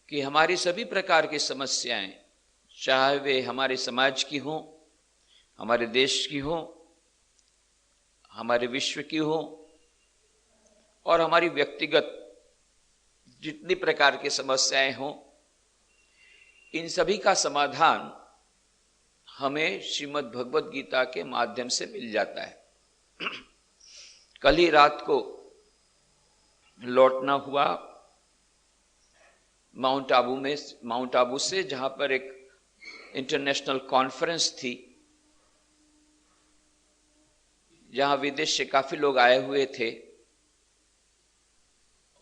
कि हमारी सभी प्रकार की समस्याएं, चाहे वे हमारे समाज की हों, हमारे देश की हों, हमारे विश्व की हों, और हमारी व्यक्तिगत जितनी प्रकार की समस्याएं हों, इन सभी का समाधान हमें श्रीमद् भगवद गीता के माध्यम से मिल जाता है। कल ही रात को लौटना हुआ माउंट आबू से, जहां पर एक इंटरनेशनल कॉन्फ्रेंस थी, जहां विदेश से काफी लोग आए हुए थे,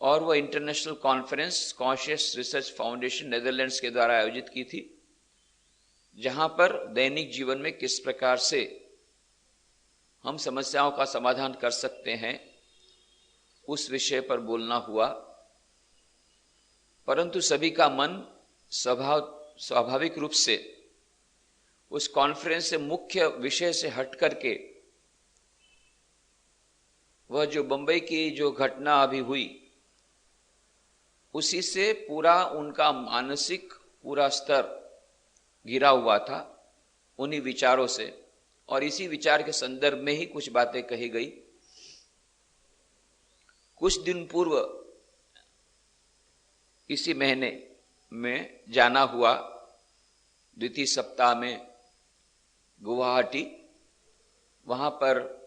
और वह international conference conscious research foundation Netherlands के द्वारा आयोजित की थी, जहां पर दैनिक जीवन में किस प्रकार से हम समस्याओं का समाधान कर सकते हैं उस विषय पर बोलना हुआ। परंतु सभी का मन स्वाभाविक रूप से उस कॉन्फ्रेंस से, मुख्य विषय से हट करके, वह जो बंबई की जो घटना अभी हुई उसी से पूरा उनका मानसिक पूरा स्तर गिरा हुआ था, उन्हीं विचारों से। और इसी विचार के संदर्भ में ही कुछ बातें कही गई। कुछ दिन पूर्व इसी महीने में जाना हुआ, द्वितीय सप्ताह में गुवाहाटी, वहां पर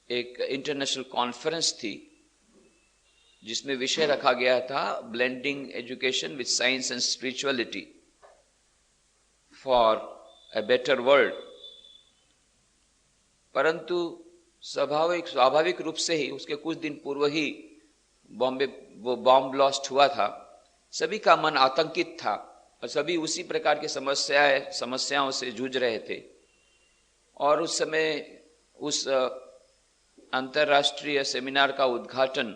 एक इंटरनेशनल कॉन्फ्रेंस थी जिसमें विषय रखा गया था blending education with science and spirituality for a better world. परंतु स्वाभाविक रूप से ही उसके कुछ दिन पूर्व ही बॉम्बे वो बॉम्ब ब्लास्ट हुआ था। सभी का मन आतंकित था और सभी उसी प्रकार की समस्याओं से जूझ रहे थे। और उस समय उस अंतर्राष्ट्रीय सेमिनार का उद्घाटन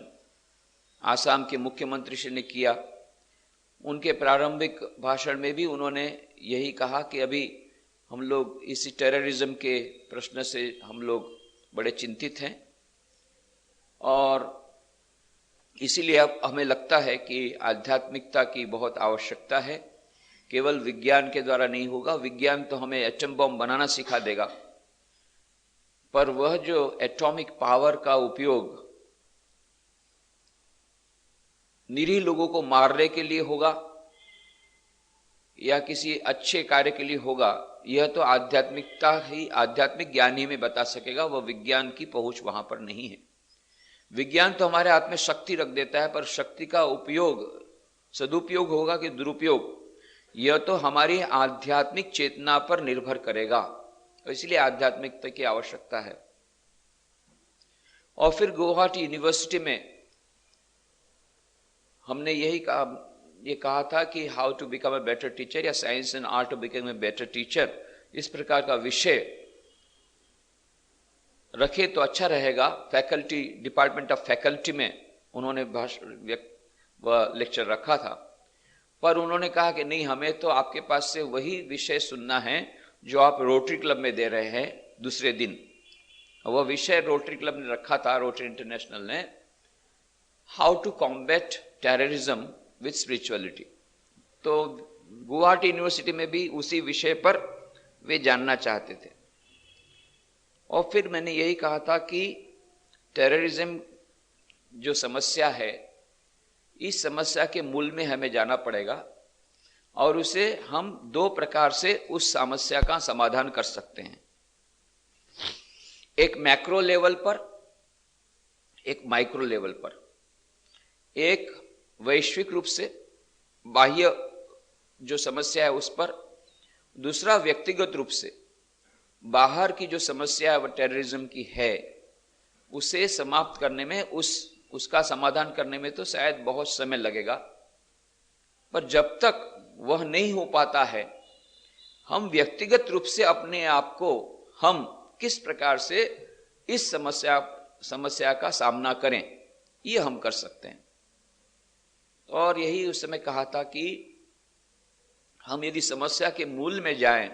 आसाम के मुख्यमंत्री श्री ने किया। उनके प्रारंभिक भाषण में भी उन्होंने यही कहा कि अभी हम लोग इसी टेररिज्म के प्रश्न से हम लोग बड़े चिंतित हैं, और इसीलिए अब हमें लगता है कि आध्यात्मिकता की बहुत आवश्यकता है। केवल विज्ञान के द्वारा नहीं होगा, विज्ञान तो हमें एटम बम बनाना सिखा देगा, पर वह जो एटॉमिक पावर का उपयोग निरीह लोगों को मारने के लिए होगा या किसी अच्छे कार्य के लिए होगा, यह तो आध्यात्मिक ज्ञान ही में बता सकेगा। वह विज्ञान की पहुंच वहां पर नहीं है। विज्ञान तो हमारे हाथ में शक्ति रख देता है, पर शक्ति का उपयोग, सदुपयोग होगा कि दुरुपयोग, यह तो हमारी आध्यात्मिक चेतना पर निर्भर करेगा। इसलिए आध्यात्मिकता की आवश्यकता है। और फिर गुवाहाटी यूनिवर्सिटी में हमने ये कहा था कि how to become a better teacher, या science and art to become a better teacher, इस प्रकार का विषय रखे तो अच्छा रहेगा। फैकल्टी, डिपार्टमेंट ऑफ फैकल्टी में उन्होंने लेक्चर रखा था, पर उन्होंने कहा कि नहीं, हमें तो आपके पास से वही विषय सुनना है जो आप रोटरी क्लब में दे रहे हैं दूसरे दिन। वह विषय रोटरी क्लब ने रखा था, रोटरी इंटरनेशनल ने, how to combat terrorism with spirituality. तो गुवाहाटी यूनिवर्सिटी में भी उसी विषय पर वे जानना चाहते थे। और फिर मैंने यही कहा था कि टेररिज्म जो समस्या है, इस समस्या के मूल में हमें जाना पड़ेगा, और उसे हम दो प्रकार से उस समस्या का समाधान कर सकते हैं। एक मैक्रो लेवल पर, एक माइक्रो लेवल पर। एक वैश्विक रूप से बाह्य जो समस्या है उस पर, दूसरा व्यक्तिगत रूप से बाहर की जो समस्या है वह टेररिज्म की है, उसे समाप्त करने में, उसका समाधान करने में तो शायद बहुत समय लगेगा। पर जब तक वह नहीं हो पाता है, हम व्यक्तिगत रूप से अपने आप को हम किस प्रकार से इस समस्या का सामना करें, ये हम कर सकते हैं। और यही उस समय कहा था कि हम यदि समस्या के मूल में जाएं,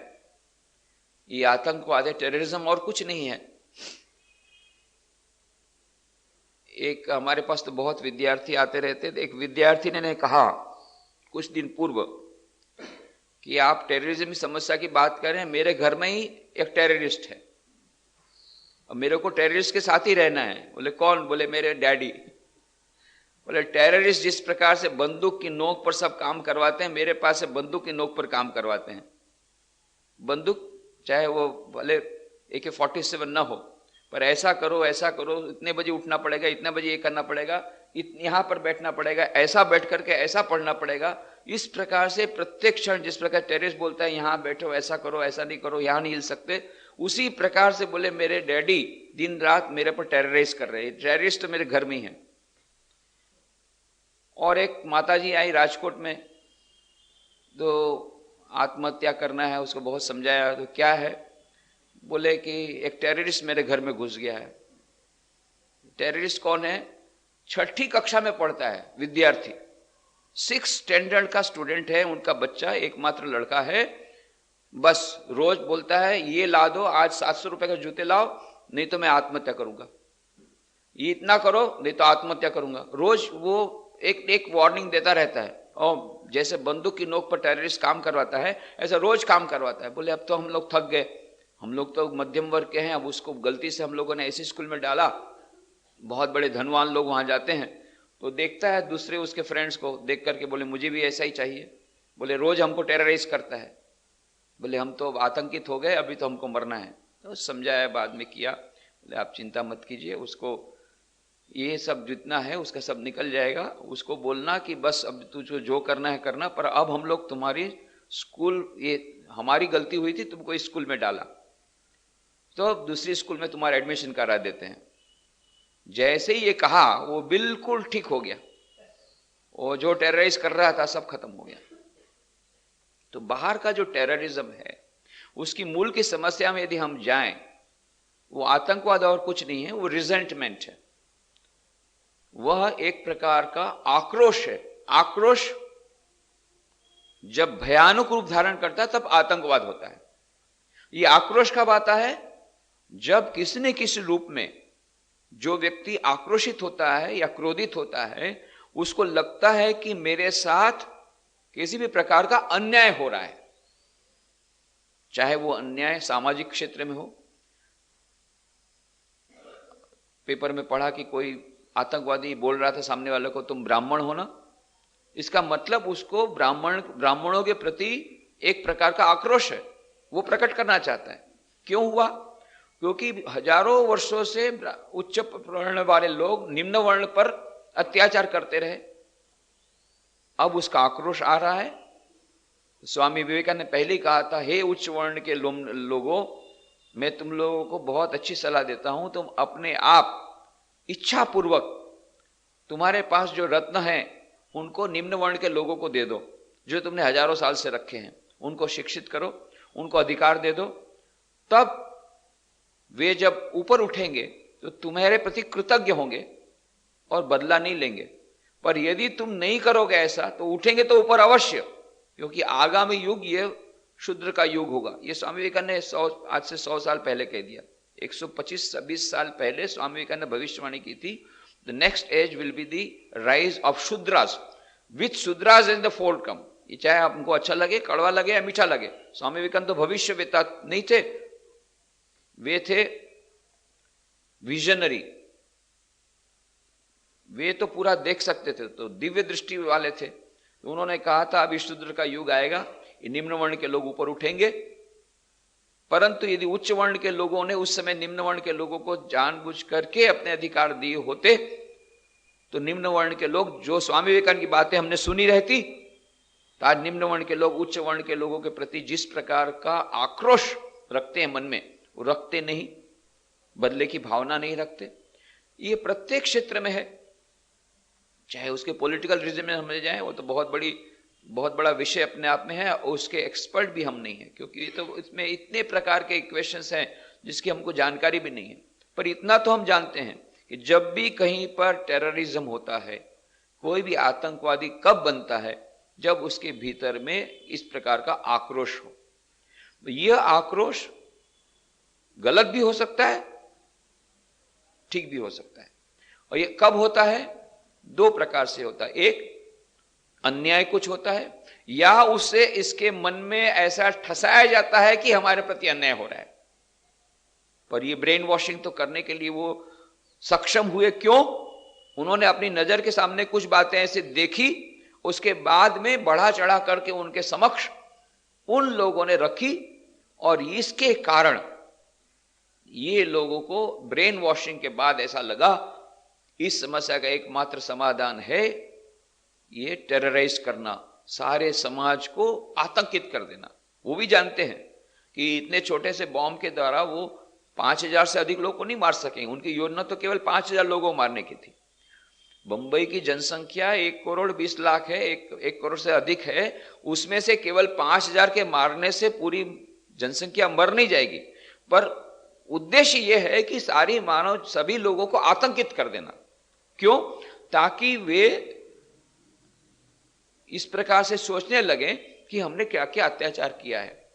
ये आतंकवाद है, टेररिज्म और कुछ नहीं है। एक हमारे पास तो बहुत विद्यार्थी आते रहते थे। एक विद्यार्थी ने कहा कुछ दिन पूर्व कि आप टेररिज्म की समस्या की बात करें, मेरे घर में ही एक टेररिस्ट है और मेरे को टेररिस्ट के साथ ही रहना है। बोले कौन? बोले मेरे डैडी। बोले टेररिस्ट जिस प्रकार से बंदूक की नोक पर सब काम करवाते हैं, मेरे पास से बंदूक की नोक पर काम करवाते हैं। बंदूक चाहे वो भले AK-47 ना हो, पर ऐसा करो ऐसा करो, इतने बजे उठना पड़ेगा, इतने बजे ये करना पड़ेगा, यहां पर बैठना पड़ेगा, ऐसा बैठ करके ऐसा पढ़ना पड़ेगा। इस प्रकार से प्रत्येक क्षण जिस प्रकार टेररिस्ट बोलता है यहां बैठो, ऐसा करो, ऐसा नहीं करो, यहां नहीं हिल सकते, उसी प्रकार से बोले मेरे डैडी दिन रात मेरे पर टेरराइज कर रहे हैं। टेररिस्ट तो मेरे घर में ही है। और एक माताजी आई राजकोट में, तो आत्महत्या करना है, उसको बहुत समझाया, तो क्या है? बोले कि एक टेररिस्ट मेरे घर में घुस गया है। टेररिस्ट कौन है? 6ठी कक्षा में पढ़ता है विद्यार्थी, 6th स्टैंडर्ड का स्टूडेंट है, उनका बच्चा एकमात्र लड़का है। बस रोज बोलता है ये ला दो, आज 700 रुपए के जूते लाओ, नहीं तो मैं आत्महत्या करूंगा, ये इतना करो नहीं तो आत्महत्या करूंगा। रोज वो एक वार्निंग देता रहता है। और जैसे बंदूक की नोक पर टेररिस्ट काम करवाता है, ऐसा रोज काम करवाता है। बोले अब तो हम लोग थक गए, हम लोग तो मध्यम वर्ग के हैं, अब उसको गलती से हम लोगों ने ऐसे स्कूल में डाला, बहुत बड़े धनवान लोग वहां जाते हैं, तो देखता है दूसरे उसके फ्रेंड्स को देख करके, बोले मुझे भी ऐसा ही चाहिए। बोले रोज हमको टेरराइज करता है। बोले हम तो आतंकित हो गए, अभी तो हमको मरना है। तो समझाया, बाद में किया। बोले आप चिंता मत कीजिए, उसको ये सब जितना है उसका सब निकल जाएगा। उसको बोलना कि बस अब तुझको जो करना है करना, पर अब हम लोग तुम्हारी स्कूल, ये हमारी गलती हुई थी, तुमको इस स्कूल में डाला, तो अब दूसरी स्कूल में तुम्हारा एडमिशन करा देते हैं। जैसे ही ये कहा वो बिल्कुल ठीक हो गया, वो जो टेरराइज कर रहा था सब खत्म हो गया। तो बाहर का जो टेररिज्म है उसकी मूल की समस्या में यदि हम जाएं, वो आतंकवाद और कुछ नहीं है, वो रिजेंटमेंट है। वह एक प्रकार का आक्रोश है। आक्रोश जब भयानक रूप धारण करता है तब आतंकवाद होता है। ये आक्रोश कब आता है? जब किसी न किसी रूप में जो व्यक्ति आक्रोशित होता है या क्रोधित होता है, उसको लगता है कि मेरे साथ किसी भी प्रकार का अन्याय हो रहा है, चाहे वो अन्याय सामाजिक क्षेत्र में हो। पेपर में पढ़ा कि कोई आतंकवादी बोल रहा था सामने वाले को तुम ब्राह्मण हो ना, इसका मतलब उसको ब्राह्मणों के प्रति एक प्रकार का आक्रोश है, वो प्रकट करना चाहता है। क्यों हुआ? क्योंकि हजारों वर्षों से उच्च वर्ण वाले लोग निम्न वर्ण पर अत्याचार करते रहे, अब उसका आक्रोश आ रहा है। स्वामी विवेकानंद ने पहले ही कहा था, हे उच्च वर्ण के लोगों, मैं तुम लोगों को बहुत अच्छी सलाह देता हूं, तुम अपने आप इच्छा पूर्वक तुम्हारे पास जो रत्न हैं उनको निम्न वर्ण के लोगों को दे दो, जो तुमने हजारों साल से रखे हैं, उनको शिक्षित करो, उनको अधिकार दे दो। तब वे जब ऊपर उठेंगे तो तुम्हारे प्रति कृतज्ञ होंगे और बदला नहीं लेंगे। पर यदि तुम नहीं करोगे ऐसा, तो उठेंगे तो ऊपर अवश्य, क्योंकि आगामी युग ये शूद्र का युग होगा। ये स्वामी विवेकानंद ने आज से 100 साल पहले कह दिया। 125-26 साल पहले स्वामी विवेकानंद ने भविष्यवाणी की थी, the next age will be the rise of Shudras with Shudras in the forthcoming. ये चाहे आपको अच्छा लगे, कड़वा लगे या मीठा लगे, स्वामी विवेकानंद तो भविष्यवेता नहीं थे, वे थे विजनरी, वे तो पूरा देख सकते थे, तो दिव्य दृष्टि वाले थे। तो उन्होंने कहा था अभी शूद्र का युग आएगा, ये निम्न वर्ण के लोग ऊपर उठेंगे। परंतु यदि उच्च वर्ण के लोगों ने उस समय निम्न वर्ण के लोगों को जानबूझ करके अपने अधिकार दिए होते, तो निम्न वर्ण के लोग, जो स्वामी विवेकानंद की बातें हमने सुनी रहती, तो आज निम्न वर्ण के लोग उच्च वर्ण के लोगों के प्रति जिस प्रकार का आक्रोश रखते हैं मन में, वो रखते नहीं, बदले की भावना नहीं रखते। ये प्रत्येक क्षेत्र में है, चाहे उसके पॉलिटिकल रीजन में हम जाएं, वो तो बहुत बड़ा विषय अपने आप में है, और उसके एक्सपर्ट भी हम नहीं है, क्योंकि ये तो इसमें इतने प्रकार के इक्वेशंस हैं जिसकी हमको जानकारी भी नहीं है। पर इतना तो हम जानते हैं कि जब भी कहीं पर टेररिज्म होता है, कोई भी आतंकवादी कब बनता है, जब उसके भीतर में इस प्रकार का आक्रोश हो। यह आक्रोश गलत भी हो सकता है, ठीक भी हो सकता है। और ये कब होता है? दो प्रकार से होता है। एक, अन्याय कुछ होता है, या उससे इसके मन में ऐसा ठसाया जाता है कि हमारे प्रति अन्याय हो रहा है। पर ये ब्रेन वॉशिंग तो करने के लिए वो सक्षम हुए, क्यों? उन्होंने अपनी नजर के सामने कुछ बातें ऐसे देखी, उसके बाद में बढ़ा चढ़ा करके उनके समक्ष उन लोगों ने रखी, और इसके कारण ये लोगों को ब्रेन वॉशिंग के बाद ऐसा लगा इस समस्या का एकमात्र समाधान है ये टेरराइज करना, सारे समाज को आतंकित कर देना। वो भी जानते हैं कि इतने छोटे से बॉम्ब के द्वारा वो 5000 से अधिक लोगों को नहीं मार सकेंगे। उनकी योजना तो केवल 5000 लोगों को मारने की थी। बंबई की जनसंख्या 1,20,00,000 है, 1 करोड़ से अधिक है। उसमें से केवल 5000 के मारने से पूरी जनसंख्या मर नहीं जाएगी, पर उद्देश्य यह है कि सारी मानव सभी लोगों को आतंकित कर देना। क्यों? ताकि वे इस प्रकार से सोचने लगे कि हमने क्या क्या अत्याचार किया है,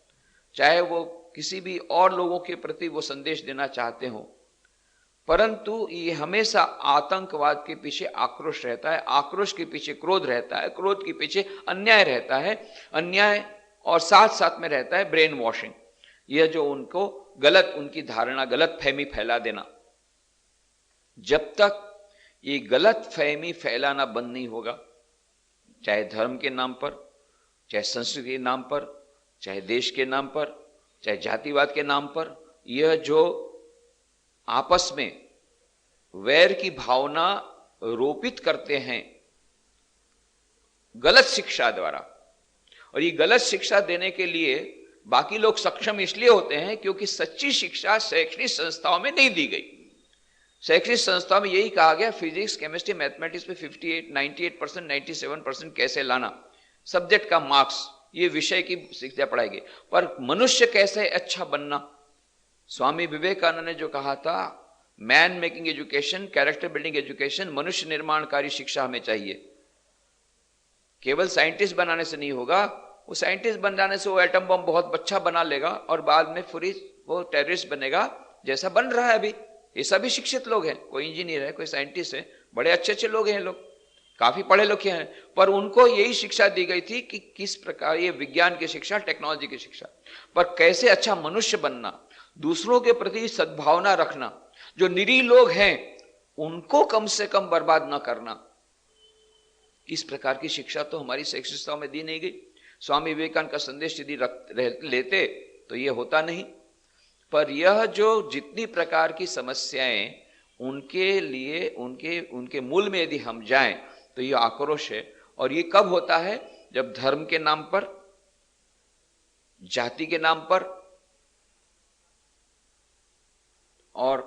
चाहे वो किसी भी और लोगों के प्रति वो संदेश देना चाहते हो। परंतु ये हमेशा आतंकवाद के पीछे आक्रोश रहता है, आक्रोश के पीछे क्रोध रहता है, क्रोध के पीछे अन्याय रहता है, अन्याय और साथ साथ में रहता है ब्रेन वॉशिंग। यह जो उनको गलत, उनकी धारणा, गलत फहमी फैला देना। जब तक ये गलत फहमी फैलाना बंद नहीं होगा, चाहे धर्म के नाम पर, चाहे संस्कृति के नाम पर, चाहे देश के नाम पर, चाहे जातिवाद के नाम पर, यह जो आपस में वैर की भावना रोपित करते हैं गलत शिक्षा द्वारा, और ये गलत शिक्षा देने के लिए बाकी लोग सक्षम इसलिए होते हैं क्योंकि सच्ची शिक्षा शैक्षणिक संस्थाओं में नहीं दी गई। शैक्षणिक संस्थाओं में यही कहा गया फिजिक्स, केमिस्ट्री, मैथमेटिक्स में 58, 98%, 97% कैसे लाना, सब्जेक्ट का मार्क्स, ये विषय की शिक्षा पढ़ाई गई। पर मनुष्य कैसे अच्छा बनना, स्वामी विवेकानंद ने जो कहा था, man making education, character building education, मनुष्य निर्माणकारी शिक्षा हमें चाहिए। केवल साइंटिस्ट बनाने से नहीं होगा। वो साइंटिस्ट बन जाने से वो एटम बम बहुत अच्छा बना लेगा और बाद में फिर वो टेररिस्ट बनेगा, जैसा बन रहा है अभी। ये सभी शिक्षित लोग हैं, कोई इंजीनियर है, कोई साइंटिस्ट है, बड़े अच्छे अच्छे लोग हैं, लोग काफी पढ़े लिखे हैं, पर उनको यही शिक्षा दी गई थी कि किस प्रकार, ये विज्ञान की शिक्षा, टेक्नोलॉजी की शिक्षा, पर कैसे अच्छा मनुष्य बनना, दूसरों के प्रति सद्भावना रखना, जो निरीह लोग हैं उनको कम से कम बर्बाद ना करना, इस प्रकार की शिक्षा तो हमारी शैक्षिक संस्थाओं में दी नहीं गई। स्वामी विवेकानंद का संदेश यदि लेते तो यह होता नहीं। पर यह जो जितनी प्रकार की समस्याएं उनके लिए, उनके मूल में यदि हम जाएं तो यह आक्रोश है। और ये कब होता है? जब धर्म के नाम पर, जाति के नाम पर और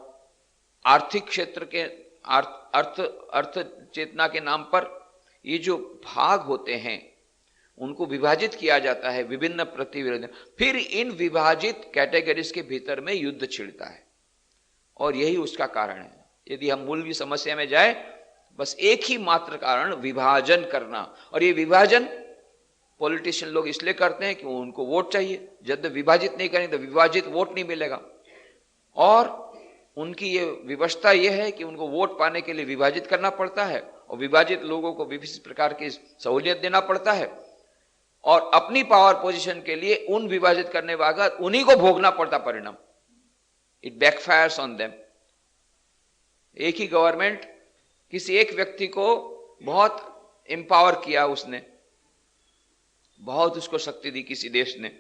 आर्थिक क्षेत्र के अर्थ चेतना के नाम पर ये जो भाग होते हैं उनको विभाजित किया जाता है विभिन्न प्रतिविरोध। फिर इन विभाजित कैटेगरीज के भीतर में युद्ध छिड़ता है, और यही उसका कारण है। यदि हम मूल की समस्या में जाए, बस एक ही मात्र कारण, विभाजन करना। और ये विभाजन पॉलिटिशियन लोग इसलिए करते हैं कि उनको वोट चाहिए। जब विभाजित नहीं करेंगे तो विभाजित वोट नहीं मिलेगा, और उनकी ये व्यवस्था ये है कि उनको वोट पाने के लिए विभाजित करना पड़ता है, और विभाजित लोगों को विभिन्न प्रकार की सहूलियत देना पड़ता है, और अपनी पावर पोजीशन के लिए उन विभाजित करने वाला उन्हीं को भोगना पड़ता परिणाम। It backfires on them. एक ही गवर्नमेंट किसी एक व्यक्ति को बहुत एम्पावर किया, उसने बहुत उसको शक्ति दी किसी देश ने,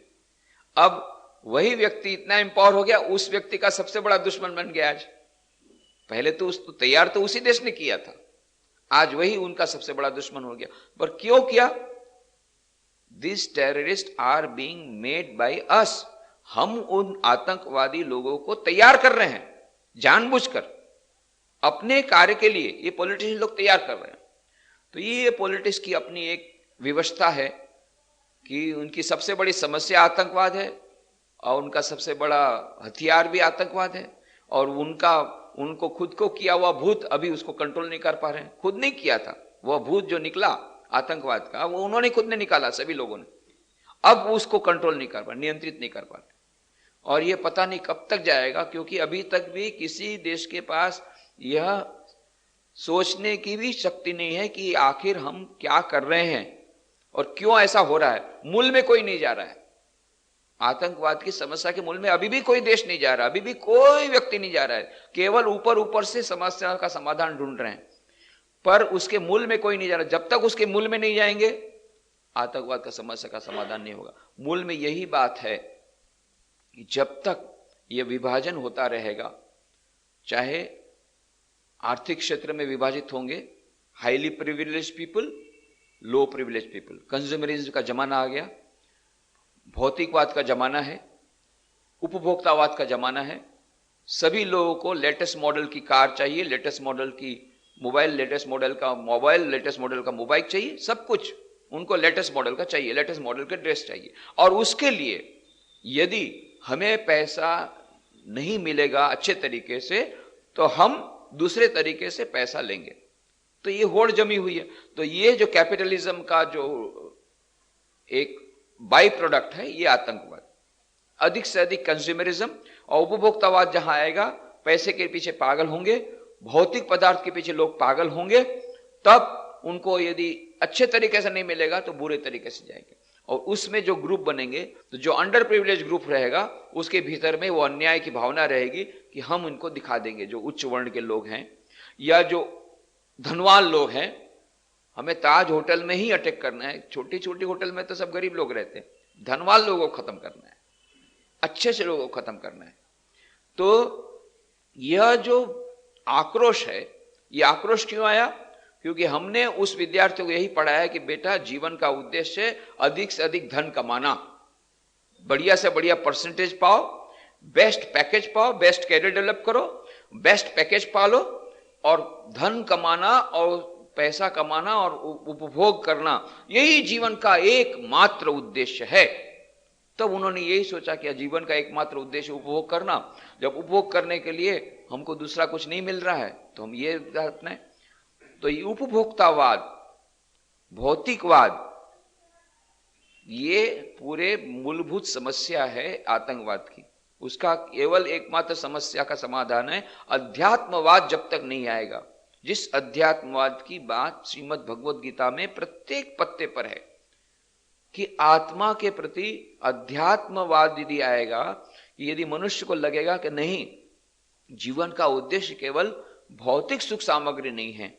अब वही व्यक्ति इतना एम्पावर हो गया, उस व्यक्ति का सबसे बड़ा दुश्मन बन गया आज। पहले तो तैयार तो उसी देश ने किया था, आज वही उनका सबसे बड़ा दुश्मन हो गया। पर क्यों किया? This terrorist are being made by us. हम उन आतंकवादी लोगों को तैयार कर रहे हैं जानबूझकर, अपने कार्य के लिए ये पॉलिटिशियन लोग तैयार कर रहे हैं। तो ये पॉलिटिक्स की अपनी एक व्यवस्था है कि उनकी सबसे बड़ी समस्या आतंकवाद है, और उनका सबसे बड़ा हथियार भी आतंकवाद है, और उनको खुद को किया हुआ भूत अभी उसको कंट्रोल नहीं कर पा रहे हैं। खुद नहीं किया था, वह भूत जो निकला आतंकवाद का, वो उन्होंने खुद ने निकाला, सभी लोगों ने। अब उसको कंट्रोल नहीं कर पा, नियंत्रित नहीं कर पा रहे, और ये पता नहीं कब तक जाएगा, क्योंकि अभी तक भी किसी देश के पास यह सोचने की भी शक्ति नहीं है कि आखिर हम क्या कर रहे हैं और क्यों ऐसा हो रहा है। मूल में कोई नहीं जा रहा है। आतंकवाद की समस्या के मूल में अभी भी कोई देश नहीं जा रहा, अभी भी कोई व्यक्ति नहीं जा रहा है। केवल ऊपर ऊपर से समस्या का समाधान ढूंढ रहे हैं, पर उसके मूल में कोई नहीं जा रहा। जब तक उसके मूल में नहीं जाएंगे, आतंकवाद का समस्या का समाधान नहीं होगा। मूल में यही बात है कि जब तक यह विभाजन होता रहेगा, चाहे आर्थिक क्षेत्र में विभाजित होंगे, हाईली प्रिविलेज पीपल, लो प्रिविलेज पीपल, कंज्यूमरिज्म का जमाना आ गया, भौतिकवाद का जमाना है, उपभोक्तावाद का जमाना है। सभी लोगों को लेटेस्ट मॉडल की कार चाहिए, लेटेस्ट मॉडल की मोबाइल, लेटेस्ट मॉडल का मोबाइल, लेटेस्ट मॉडल का मोबाइल चाहिए, सब कुछ उनको लेटेस्ट मॉडल का चाहिए, लेटेस्ट मॉडल के ड्रेस चाहिए। और उसके लिए यदि हमें पैसा नहीं मिलेगा अच्छे तरीके से, तो हम दूसरे तरीके से पैसा लेंगे। तो ये होड़ जमी हुई है। तो ये जो कैपिटलिज्म का जो एक बाई प्रोडक्ट है, ये आतंकवाद। अधिक से अधिक कंज्यूमरिज्म और उपभोक्तावाद जहां आएगा, पैसे के पीछे पागल होंगे, भौतिक पदार्थ के पीछे लोग पागल होंगे, तब उनको यदि अच्छे तरीके से नहीं मिलेगा तो बुरे तरीके से जाएंगे। और उसमें जो ग्रुप बनेंगे, तो जो अंडर प्रिविलेज ग्रुप रहेगा, उसके भीतर में वो अन्याय की भावना रहेगी कि हम इनको दिखा देंगे, जो उच्च वर्ण के लोग हैं या जो धनवान लोग हैं, हमें ताज होटल में ही अटैक करना है। छोटी छोटी होटल में तो सब गरीब लोग रहते हैं, धनवान लोगों को खत्म करना है, अच्छे से लोगों को खत्म करना है। तो यह जो आक्रोश है, यह आक्रोश क्यों आया? क्योंकि हमने उस विद्यार्थियों को यही पढ़ाया कि बेटा, जीवन का उद्देश्य अधिक से अधिक धन कमाना, बढ़िया से बढ़िया परसेंटेज पाओ, बेस्ट पैकेज पाओ, बेस्ट कैरियर डेवलप करो, बेस्ट पैकेज पालो, और धन कमाना और पैसा कमाना और उपभोग करना, यही जीवन का एकमात्र उद्देश्य है। तब उन्होंने यही सोचा कि जीवन का एकमात्र उद्देश्य उपभोग करना। जब उपभोग करने के लिए हमको दूसरा कुछ नहीं मिल रहा है, तो हम ये अपने, तो ये उपभोक्तावाद, भौतिकवाद, ये पूरे मूलभूत समस्या है आतंकवाद की। उसका केवल एकमात्र समस्या का समाधान है अध्यात्मवाद। जब तक नहीं आएगा, जिस अध्यात्मवाद की बात श्रीमद् भगवद गीता में प्रत्येक पत्ते पर है कि आत्मा के प्रति अध्यात्मवाद यदि आएगा, यदि मनुष्य को लगेगा कि नहीं, जीवन का उद्देश्य केवल भौतिक सुख सामग्री नहीं है,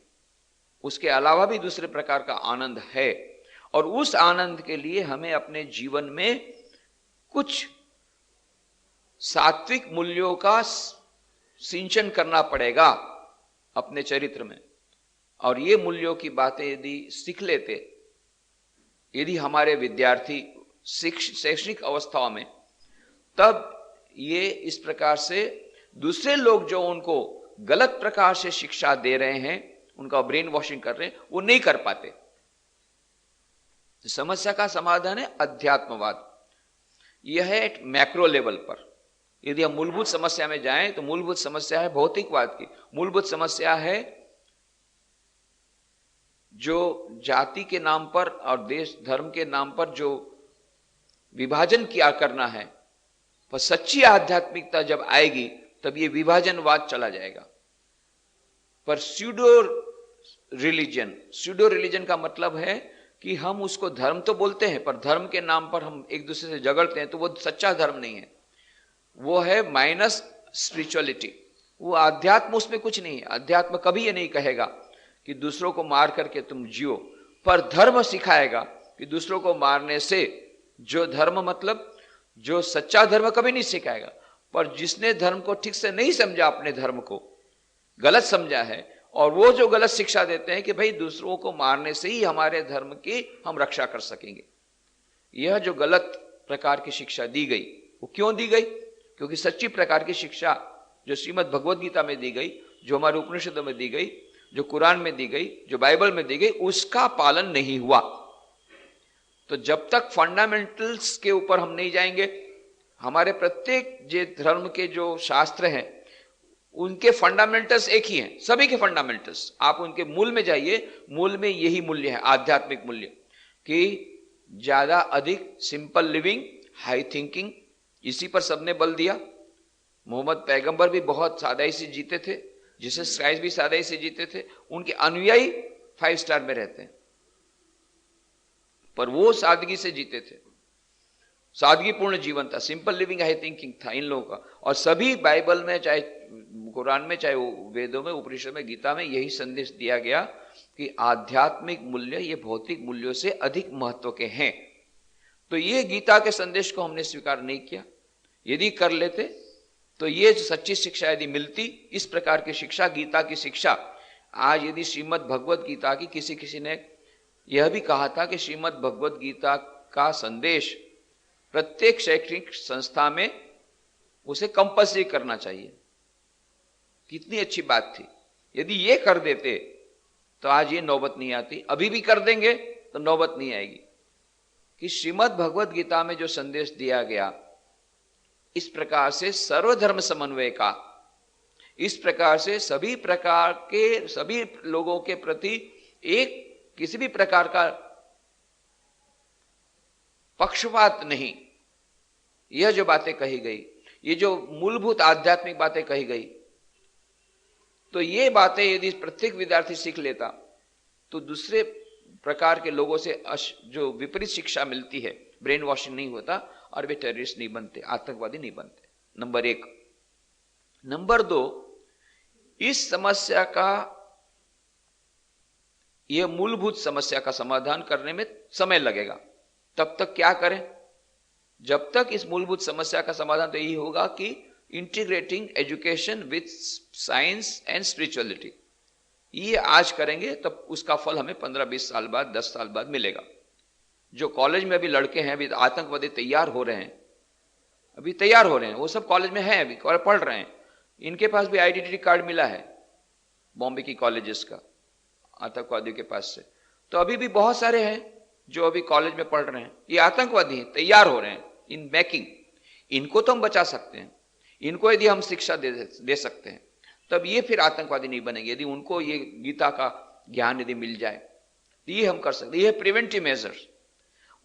उसके अलावा भी दूसरे प्रकार का आनंद है, और उस आनंद के लिए हमें अपने जीवन में कुछ सात्विक मूल्यों का सिंचन करना पड़ेगा अपने चरित्र में। और ये मूल्यों की बातें यदि सीख लेते, यदि हमारे विद्यार्थी शैक्षणिक अवस्थाओं में, तब ये इस प्रकार से दूसरे लोग जो उनको गलत प्रकार से शिक्षा दे रहे हैं, उनका ब्रेन वॉशिंग कर रहे हैं, वो नहीं कर पाते। समस्या का समाधान है अध्यात्मवाद। यह है एक मैक्रो लेवल पर। यदि हम मूलभूत समस्या में जाएं, तो मूलभूत समस्या है भौतिकवाद की। मूलभूत समस्या है जो जाति के नाम पर और देश धर्म के नाम पर जो विभाजन किया करना है, पर सच्ची आध्यात्मिकता जब आएगी, तब ये विभाजनवाद चला जाएगा। पर स्यूडो रिलीजन का मतलब है कि हम उसको धर्म तो बोलते हैं, पर धर्म के नाम पर हम एक दूसरे से झगड़ते हैं, तो वो सच्चा धर्म नहीं है। वो है माइनस स्पिरिचुअलिटी। वो अध्यात्म, उसमें कुछ नहीं है। अध्यात्म कभी ये नहीं कहेगा कि दूसरों को मार करके तुम जियो, पर धर्म सिखाएगा कि दूसरों को मारने से जो धर्म, मतलब जो सच्चा धर्म कभी नहीं सिखाएगा। पर जिसने धर्म को ठीक से नहीं समझा, अपने धर्म को गलत समझा है, और वो जो गलत शिक्षा देते हैं कि भाई दूसरों को मारने से ही हमारे धर्म की हम रक्षा कर सकेंगे, यह जो गलत प्रकार की शिक्षा दी गई, वो क्यों दी गई? क्योंकि सच्ची प्रकार की शिक्षा जो श्रीमद् भगवद गीता में दी गई, जो हमारे उपनिषदों में दी गई, जो कुरान में दी गई, जो बाइबल में दी गई, उसका पालन नहीं हुआ। तो जब तक फंडामेंटल्स के ऊपर हम नहीं जाएंगे, हमारे प्रत्येक जो धर्म के जो शास्त्र हैं, उनके फंडामेंटल्स एक ही हैं, सभी के फंडामेंटल्स। आप उनके मूल में जाइए, मूल में यही मूल्य है, आध्यात्मिक मूल्य, कि ज्यादा अधिक सिंपल लिविंग, हाई थिंकिंग, इसी पर सबने बल दिया। मोहम्मद पैगंबर भी बहुत सादाई से जीते थे, जीसस क्राइस्ट भी सादाई से जीते थे, उनके अनुयायी 5 स्टार में रहते हैं, पर वो सादगी से जीते थे। सादगीपूर्ण जीवन था, सिंपल लिविंग हाई थिंकिंग था इन लोगों का। और सभी बाइबल में, चाहे कुरान में, चाहे वेदों में, उपनिषद में, गीता में यही संदेश दिया गया कि आध्यात्मिक मूल्य ये भौतिक मूल्यों से अधिक महत्व के हैं। तो ये गीता के संदेश को हमने स्वीकार नहीं किया। यदि कर लेते तो ये सच्ची शिक्षा यदि मिलती, इस प्रकार की शिक्षा, गीता की शिक्षा, आज यदि श्रीमद् भगवत गीता की किसी ने यह भी कहा था कि श्रीमद् भगवत गीता का संदेश प्रत्येक शैक्षणिक संस्था में उसे कंपल्सरी करना चाहिए, कितनी अच्छी बात थी। यदि ये कर देते तो आज ये नौबत नहीं आती। अभी भी कर देंगे तो नौबत नहीं आएगी कि श्रीमद् भगवत गीता में जो संदेश दिया गया, इस प्रकार से सर्वधर्म समन्वय का, इस प्रकार से सभी प्रकार के सभी लोगों के प्रति एक किसी भी प्रकार का पक्षपात नहीं, यह जो बातें कही गई, ये जो मूलभूत आध्यात्मिक बातें कही गई, तो ये बातें यदि प्रत्येक विद्यार्थी सीख लेता तो दूसरे प्रकार के लोगों से जो विपरीत शिक्षा मिलती है, ब्रेन वॉशिंग नहीं होता और वे टेररिस्ट नहीं बनते, आतंकवादी नहीं बनते। नंबर 1। नंबर 2, इस समस्या का, यह मूलभूत समस्या का समाधान करने में समय लगेगा। तब तक क्या करें? जब तक इस मूलभूत समस्या का समाधान तो यही होगा कि integrating education with science and spirituality, ये आज करेंगे तब उसका फल हमें 15-20 साल बाद, 10 साल बाद मिलेगा। जो कॉलेज में अभी लड़के हैं, अभी आतंकवादी तैयार हो रहे हैं, अभी तैयार हो रहे हैं, वो सब कॉलेज में हैं, अभी पढ़ रहे हैं, इनके पास भी आइडेंटिटी कार्ड मिला है बॉम्बे की कॉलेजेस का, आतंकवादियों के पास से। तो अभी भी बहुत सारे हैं जो अभी कॉलेज में पढ़ रहे हैं, ये आतंकवादी हैं, तैयार हो रहे हैं इन मैकिंग। इनको तो हम बचा सकते हैं, इनको यदि हम शिक्षा दे सकते हैं, तब ये फिर आतंकवादी नहीं बनेंगे। यदि उनको ये गीता का ज्ञान यदि मिल जाए तो ये हम कर सकते हैं, ये प्रिवेंटिव मेजर्स।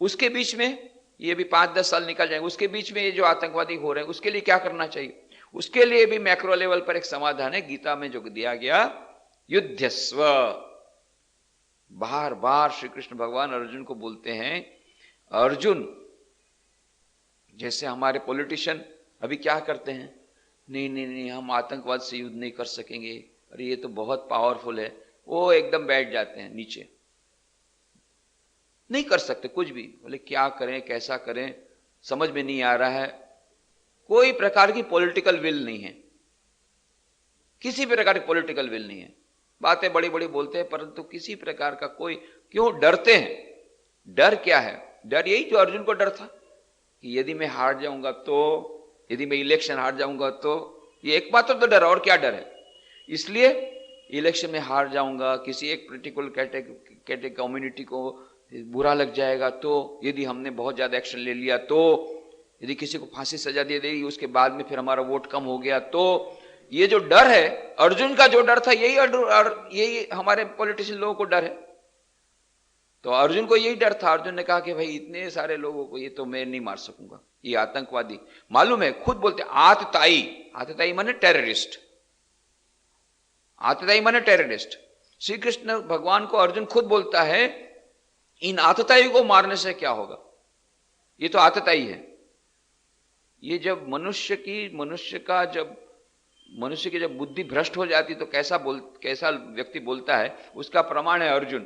उसके बीच में ये भी 5-10 साल निकल जाएंगे, उसके बीच में ये जो आतंकवादी हो रहे हैं उसके लिए क्या करना चाहिए, उसके लिए भी मैक्रो लेवल पर एक समाधान है गीता में जो दिया गया, युद्धस्व। बार बार श्री कृष्ण भगवान अर्जुन को बोलते हैं, अर्जुन, जैसे हमारे पॉलिटिशियन अभी क्या करते हैं, नहीं हम आतंकवाद से युद्ध नहीं कर सकेंगे, अरे ये तो बहुत पावरफुल है, वो एकदम बैठ जाते हैं नीचे, नहीं कर सकते कुछ भी। बोले क्या करें, कैसा करें, समझ में नहीं आ रहा है। कोई प्रकार की पॉलिटिकल विल नहीं है, किसी प्रकार की पॉलिटिकल विल नहीं है। बातें बड़ी बड़ी बोलते हैं परंतु किसी प्रकार का कोई, क्यों डरते हैं? डर क्या है? डर यही जो अर्जुन को डर था कि यदि मैं हार जाऊंगा तो, यदि मैं इलेक्शन हार जाऊंगा तो, ये एक बात तो डर, और क्या डर है? इसलिए इलेक्शन में हार जाऊंगा, किसी एक पर्टिकुलर कैटेगरी कम्युनिटी को बुरा लग जाएगा तो, यदि हमने बहुत ज्यादा एक्शन ले लिया तो, यदि किसी को फांसी सजा दे देगी उसके बाद में फिर हमारा वोट कम हो गया तो, ये जो डर है, अर्जुन का जो डर था, यही हमारे पॉलिटिशियन लोगों को डर है। तो अर्जुन को यही डर था। अर्जुन ने कहा कि भाई इतने सारे लोगों को ये तो मैं नहीं मार सकूंगा, ये आतंकवादी, मालूम है, खुद बोलते आतताई, आतताई माने टेररिस्ट, आतताई माने टेररिस्ट। श्री कृष्ण भगवान को अर्जुन खुद बोलता है, इन आतताई को मारने से क्या होगा, ये तो आतताई है। ये जब मनुष्य की जब बुद्धि भ्रष्ट हो जाती तो कैसा व्यक्ति बोलता है, उसका प्रमाण है अर्जुन।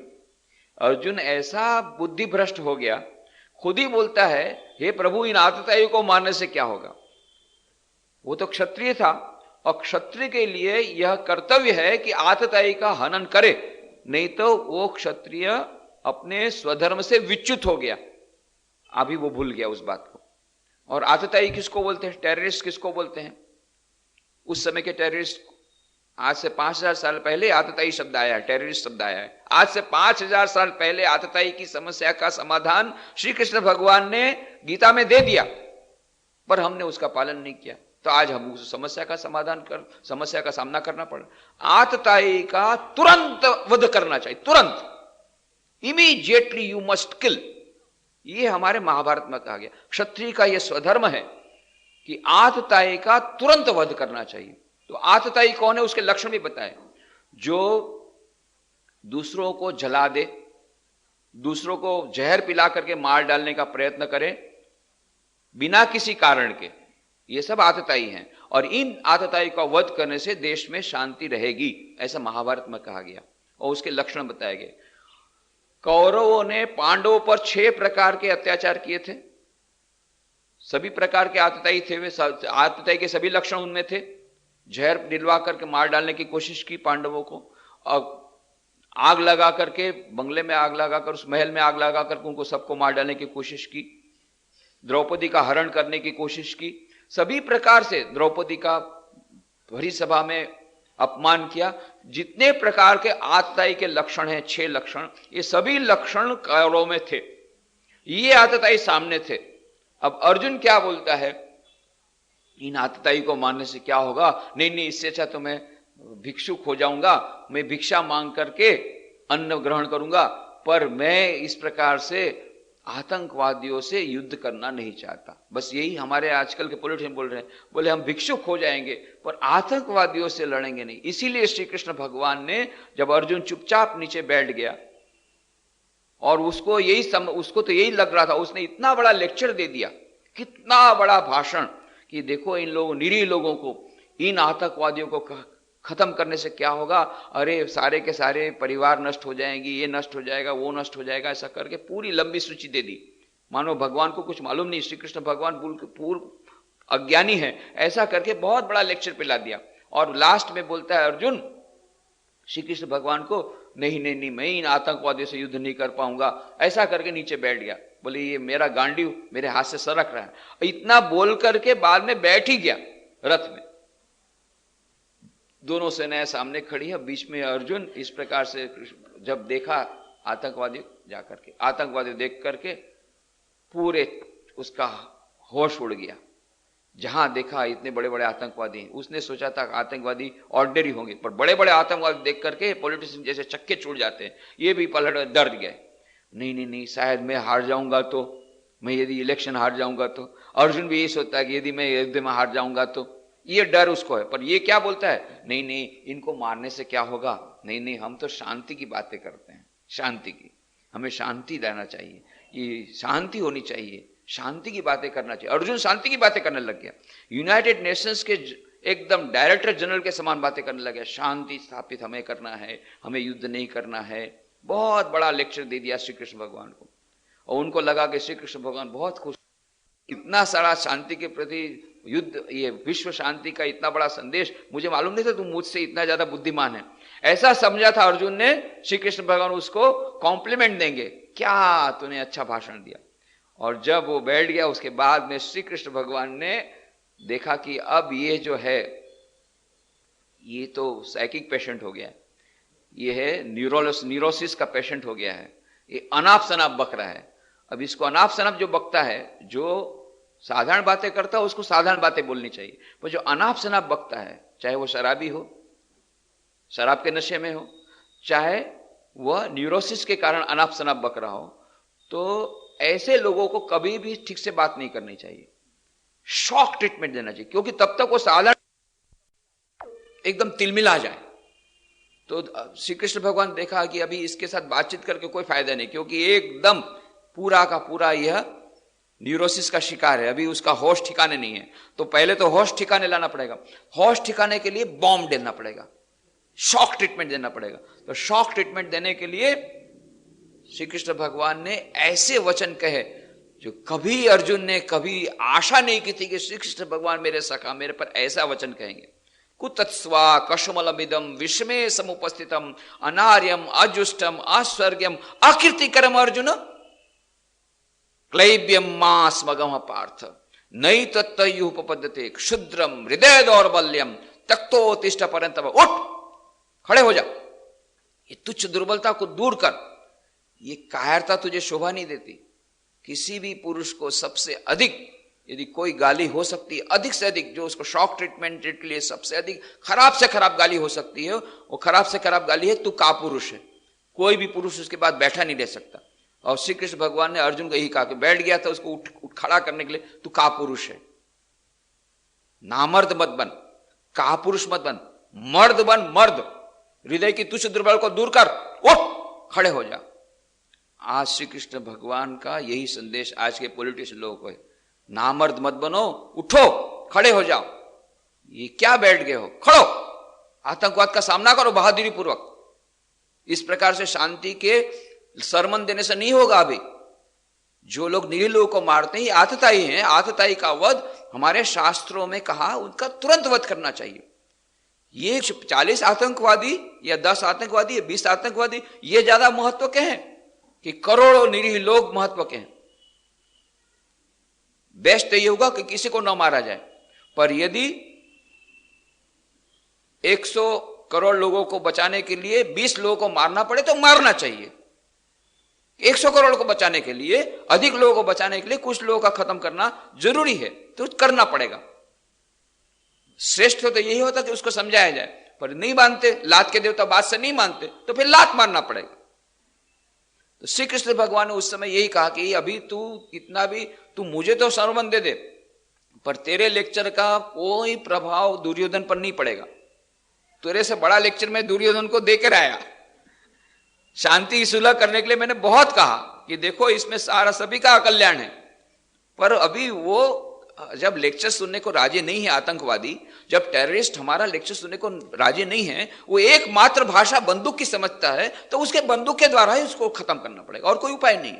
अर्जुन ऐसा बुद्धि भ्रष्ट हो गया, खुद ही बोलता है, हे प्रभु इन आतताइयों को मारने से क्या होगा। वो तो क्षत्रिय था और क्षत्रिय के लिए यह कर्तव्य है कि आतताई का हनन करे, नहीं तो वो क्षत्रिय अपने स्वधर्म से विच्युत हो गया। अभी वो भूल गया उस बात को। और आतताई किसको बोलते हैं? टेररिस्ट किसको बोलते हैं? उस समय के टेररिस्ट, आज से 5000 साल पहले आतताई शब्द आया है, टेररिस्ट शब्द आया है। आज से 5000 साल पहले आतताई की समस्या का समाधान श्री कृष्ण भगवान ने गीता में दे दिया, पर हमने उसका पालन नहीं किया, तो आज हम उस समस्या का सामना करना पड़ा। आतताई का तुरंत वध करना चाहिए, तुरंत, इमीडिएटली यू मस्ट किल। ये हमारे महाभारत में कहा गया, क्षत्रिय का यह स्वधर्म है कि आतताई का तुरंत वध करना चाहिए। तो आतताई कौन है, उसके लक्षण भी बताए। जो दूसरों को जला दे, दूसरों को जहर पिला करके मार डालने का प्रयत्न करे बिना किसी कारण के, ये सब आतताई हैं। और इन आतताई का वध करने से देश में शांति रहेगी, ऐसा महाभारत में कहा गया और उसके लक्षण बताए गए। कौरवों ने पांडवों पर 6 प्रकार के अत्याचार किए थे, सभी प्रकार के आतताई थे वे, आतताई के सभी लक्षण उनमें थे। जहर दिलवा करके मार डालने की कोशिश की पांडवों को, और आग लगा करके, बंगले में आग लगाकर, उस महल में आग लगा करके उनको सबको मार डालने की कोशिश की। द्रौपदी का हरण करने की कोशिश की, सभी प्रकार से द्रौपदी का भरी सभा में अपमान किया। जितने प्रकार के आतताई के लक्षण हैं, 6 लक्षण, ये सभी लक्षण कौरवों में थे, ये आतताई सामने थे। अब अर्जुन क्या बोलता है, इन आतताई को मानने से क्या होगा, नहीं नहीं, इससे अच्छा तो मैं भिक्षुक हो जाऊंगा, मैं भिक्षा मांग करके अन्न ग्रहण करूंगा, पर मैं इस प्रकार से आतंकवादियों से युद्ध करना नहीं चाहता। बस यही हमारे आजकल के पॉलिटिशियन बोल रहे हैं, बोले हम भिक्षुक हो जाएंगे पर आतंकवादियों से लड़ेंगे नहीं। इसीलिए श्री कृष्ण भगवान ने, जब अर्जुन चुपचाप नीचे बैठ गया और उसको तो यही लग रहा था, उसने इतना बड़ा लेक्चर दे दिया, कितना बड़ा भाषण, कि देखो इन लोगों, निरीह लोगों को, इन आतंकवादियों को खत्म करने से क्या होगा, अरे सारे के सारे परिवार नष्ट हो जाएंगी, ये नष्ट हो जाएगा, वो नष्ट हो जाएगा, ऐसा करके पूरी लंबी सूची दे दी। मानो भगवान को कुछ मालूम नहीं, श्री कृष्ण भगवान पूर्व अज्ञानी है, ऐसा करके बहुत बड़ा लेक्चर पिला दिया। और लास्ट में बोलता है अर्जुन श्री कृष्ण भगवान को, नहीं नहीं नहीं, मैं इन आतंकवादियों से युद्ध नहीं कर पाऊंगा, ऐसा करके नीचे बैठ गया। बोले ये मेरा गांडीव मेरे हाथ से सरक रहा है, इतना बोल करके बाद में बैठ ही गया रथ में। दोनों सेनाएं सामने खड़ी है, बीच में अर्जुन। इस प्रकार से जब देखा आतंकवादी, जाकर के आतंकवादी देख करके पूरे उसका होश उड़ गया। जहां देखा इतने बड़े बड़े आतंकवादी हैं, उसने सोचा था आतंकवादी ऑर्डिनरी होंगे, पर बड़े बड़े आतंकवादी देख करके पॉलिटिशियन जैसे चक्के छूट जाते हैं, ये भी पलट डर गए। नहीं नहीं नहीं, शायद मैं हार जाऊंगा तो, मैं यदि इलेक्शन हार जाऊंगा तो। अर्जुन भी यही सोचता है कि यदि मैं युद्ध में हार जाऊंगा तो, ये डर उसको है। पर ये क्या बोलता है, नहीं नहीं, इनको मारने से क्या होगा, नहीं नहीं, हम तो शांति की बातें करते हैं, शांति की, हमें शांति देना चाहिए, ये शांति होनी चाहिए, शांति की बातें करना चाहिए। अर्जुन शांति की बातें करने लग गया, यूनाइटेड नेशंस के एकदम डायरेक्टर जनरल के समान बातें करने लग गया। शांति स्थापित हमें करना है, हमें युद्ध नहीं करना है। बहुत बड़ा लेक्चर दे दिया श्री कृष्ण भगवान को, और उनको लगा कि श्री कृष्ण भगवान बहुत खुश, इतना सारा शांति के प्रति युद्ध, ये विश्व शांति का इतना बड़ा संदेश, मुझे मालूम नहीं था तुम मुझसे इतना ज्यादा बुद्धिमान है, ऐसा समझा था अर्जुन ने। श्री कृष्ण भगवान उसको कॉम्प्लीमेंट देंगे, क्या तूने अच्छा भाषण दिया। और जब वो बैठ गया, उसके बाद में श्री कृष्ण भगवान ने देखा कि अब ये जो है, ये तो साइकिक पेशेंट हो गया, ये है न्यूरोसिस का पेशेंट हो गया है, ये अनाप शनाप बक रहा है। अब इसको अनाप शनाप जो बकता है, जो साधारण बातें करता है उसको साधारण बातें बोलनी चाहिए, पर जो अनाप शनाप बकता है, चाहे वो शराबी हो, शराब के नशे में हो, चाहे वह न्यूरोसिस के कारण अनाप शनाप बक रहा हो, तो ऐसे लोगों को कभी भी ठीक से बात नहीं करनी चाहिए, शॉक ट्रीटमेंट देना चाहिए, क्योंकि तब तक वो साधारण एकदम तिलमिला जाए। तो श्री कृष्ण भगवान देखा कि अभी इसके साथ बातचीत करके कोई फायदा नहीं, क्योंकि एकदम पूरा का पूरा यह न्यूरोसिस का शिकार है, अभी उसका होश ठिकाने नहीं है। तो पहले तो होश ठिकाने लाना पड़ेगा, होश ठिकाने के लिए बॉम्ब देना पड़ेगा, शॉक ट्रीटमेंट देना पड़ेगा। तो शॉक ट्रीटमेंट देने के लिए श्री कृष्ण भगवान ने ऐसे वचन कहे जो कभी अर्जुन ने कभी आशा नहीं की थी कि श्री कृष्ण भगवान मेरे सखा मेरे पर ऐसा वचन कहेंगे। कुतत्स्वा कशमलमिदम विषमे समुपस्थितम अनार्यम अजुष्टम अस्वर्ग्यम अकीर्तिकरम अर्जुन क्लैब्यम मास्मगम पार्थ नई तत्तयुपपद्यते क्षुद्रम हृदय दौर्बल्यम तक्तोतिष्ठ परंतप। उठ, खड़े हो जा, ये तुच्छ दुर्बलता को दूर कर, ये कायरता तुझे शोभा नहीं देती। किसी भी पुरुष को सबसे अधिक यदि कोई गाली हो सकती है, अधिक से अधिक, जो उसको शॉक ट्रीटमेंट के लिए सबसे अधिक खराब से खराब गाली हो सकती है, वो खराब से खराब गाली है, तू कापुरुष है। कोई भी पुरुष उसके बाद बैठा नहीं रह सकता। और श्री कृष्ण भगवान ने अर्जुन को यही कहा कि बैठ गया था उसको उठ खड़ा करने के लिए, तू कापुरुष है, नामर्द मत बन, कहा पुरुष मत बन, मर्द बन, मर्द। हृदय की तुच्छ दुर्बल को दूर कर, उठ खड़े हो जा। आज श्री कृष्ण भगवान का यही संदेश आज के पॉलिटिशियन लोगों को है, नामर्द मत बनो, उठो खड़े हो जाओ। ये क्या बैठ गए हो, खड़ो, आतंकवाद का सामना करो बहादुरी पूर्वक। इस प्रकार से शांति के सरमन देने से नहीं होगा। अभी जो लोग निरीह लोगों को मारते हैं, आतताई हैं, आतताई का वध हमारे शास्त्रों में कहा, उनका तुरंत वध करना चाहिए। ये 40 आतंकवादी या 10 आतंकवादी या 20 आतंकवादी, ये ज्यादा महत्व के हैं कि करोड़ों निरीह लोग महत्व के हैं। बेस्ट तो ये होगा कि किसी को न मारा जाए, पर यदि 100 करोड़ लोगों को बचाने के लिए 20 लोगों को मारना पड़े तो मारना चाहिए। 100 करोड़ को बचाने के लिए, अधिक लोगों को बचाने के लिए कुछ लोगों का खत्म करना जरूरी है, तो करना पड़ेगा। श्रेष्ठ तो यही होता कि उसको समझाया जाए, पर नहीं मानते, लात के देवता बात से नहीं मानते, तो फिर लात मारना पड़ेगा। तो श्री कृष्ण भगवान ने उस समय यही कहा कि अभी तू इतना भी, तू मुझे तो सरमन दे दे, पर तेरे लेक्चर का कोई प्रभाव दुर्योधन पर नहीं पड़ेगा। तेरे से बड़ा लेक्चर मैं दुर्योधन को देकर आया। शांति की सुलह करने के लिए मैंने बहुत कहा कि देखो इसमें सारा सभी का कल्याण है, पर अभी वो जब लेक्चर सुनने को राजी नहीं है आतंकवादी, जब टेररिस्ट हमारा लेक्चर सुनने को राजी नहीं है, वो एकमात्र भाषा बंदूक की समझता है, तो उसके बंदूक के द्वारा ही उसको खत्म करना पड़ेगा, और कोई उपाय नहीं।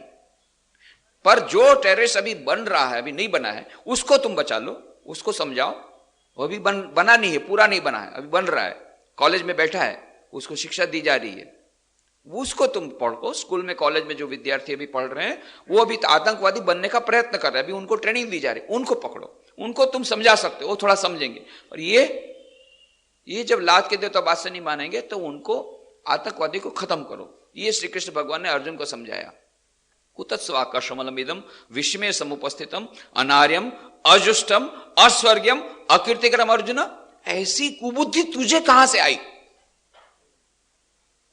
पर जो टेररिस्ट अभी बन रहा है, अभी नहीं बना है, उसको तुम बचा लो, उसको समझाओ। वो अभी बना नहीं है, पूरा नहीं बना है, अभी बन रहा है, कॉलेज में बैठा है, उसको शिक्षा दी जा रही है, उसको तुम पढ़ो। स्कूल में, कॉलेज में जो विद्यार्थी अभी पढ़ रहे हैं, वो अभी आतंकवादी बनने का प्रयत्न कर रहे हैं, अभी उनको ट्रेनिंग दी जा रही है, उनको पकड़ो, उनको तुम समझा सकते हो, वो थोड़ा समझेंगे। और ये जब लात के देवता बात से नहीं मानेंगे, तो उनको, आतंकवादी को खत्म करो। ये श्री कृष्ण भगवान ने अर्जुन को समझाया। कुतस्वाकर्षमलमिदं विषमे समुपस्थितम अनार्यम अजुष्टम अस्वर्ग्यम अकीर्तिकरम। अर्जुन, ऐसी कुबुद्धि तुझे कहां से आई?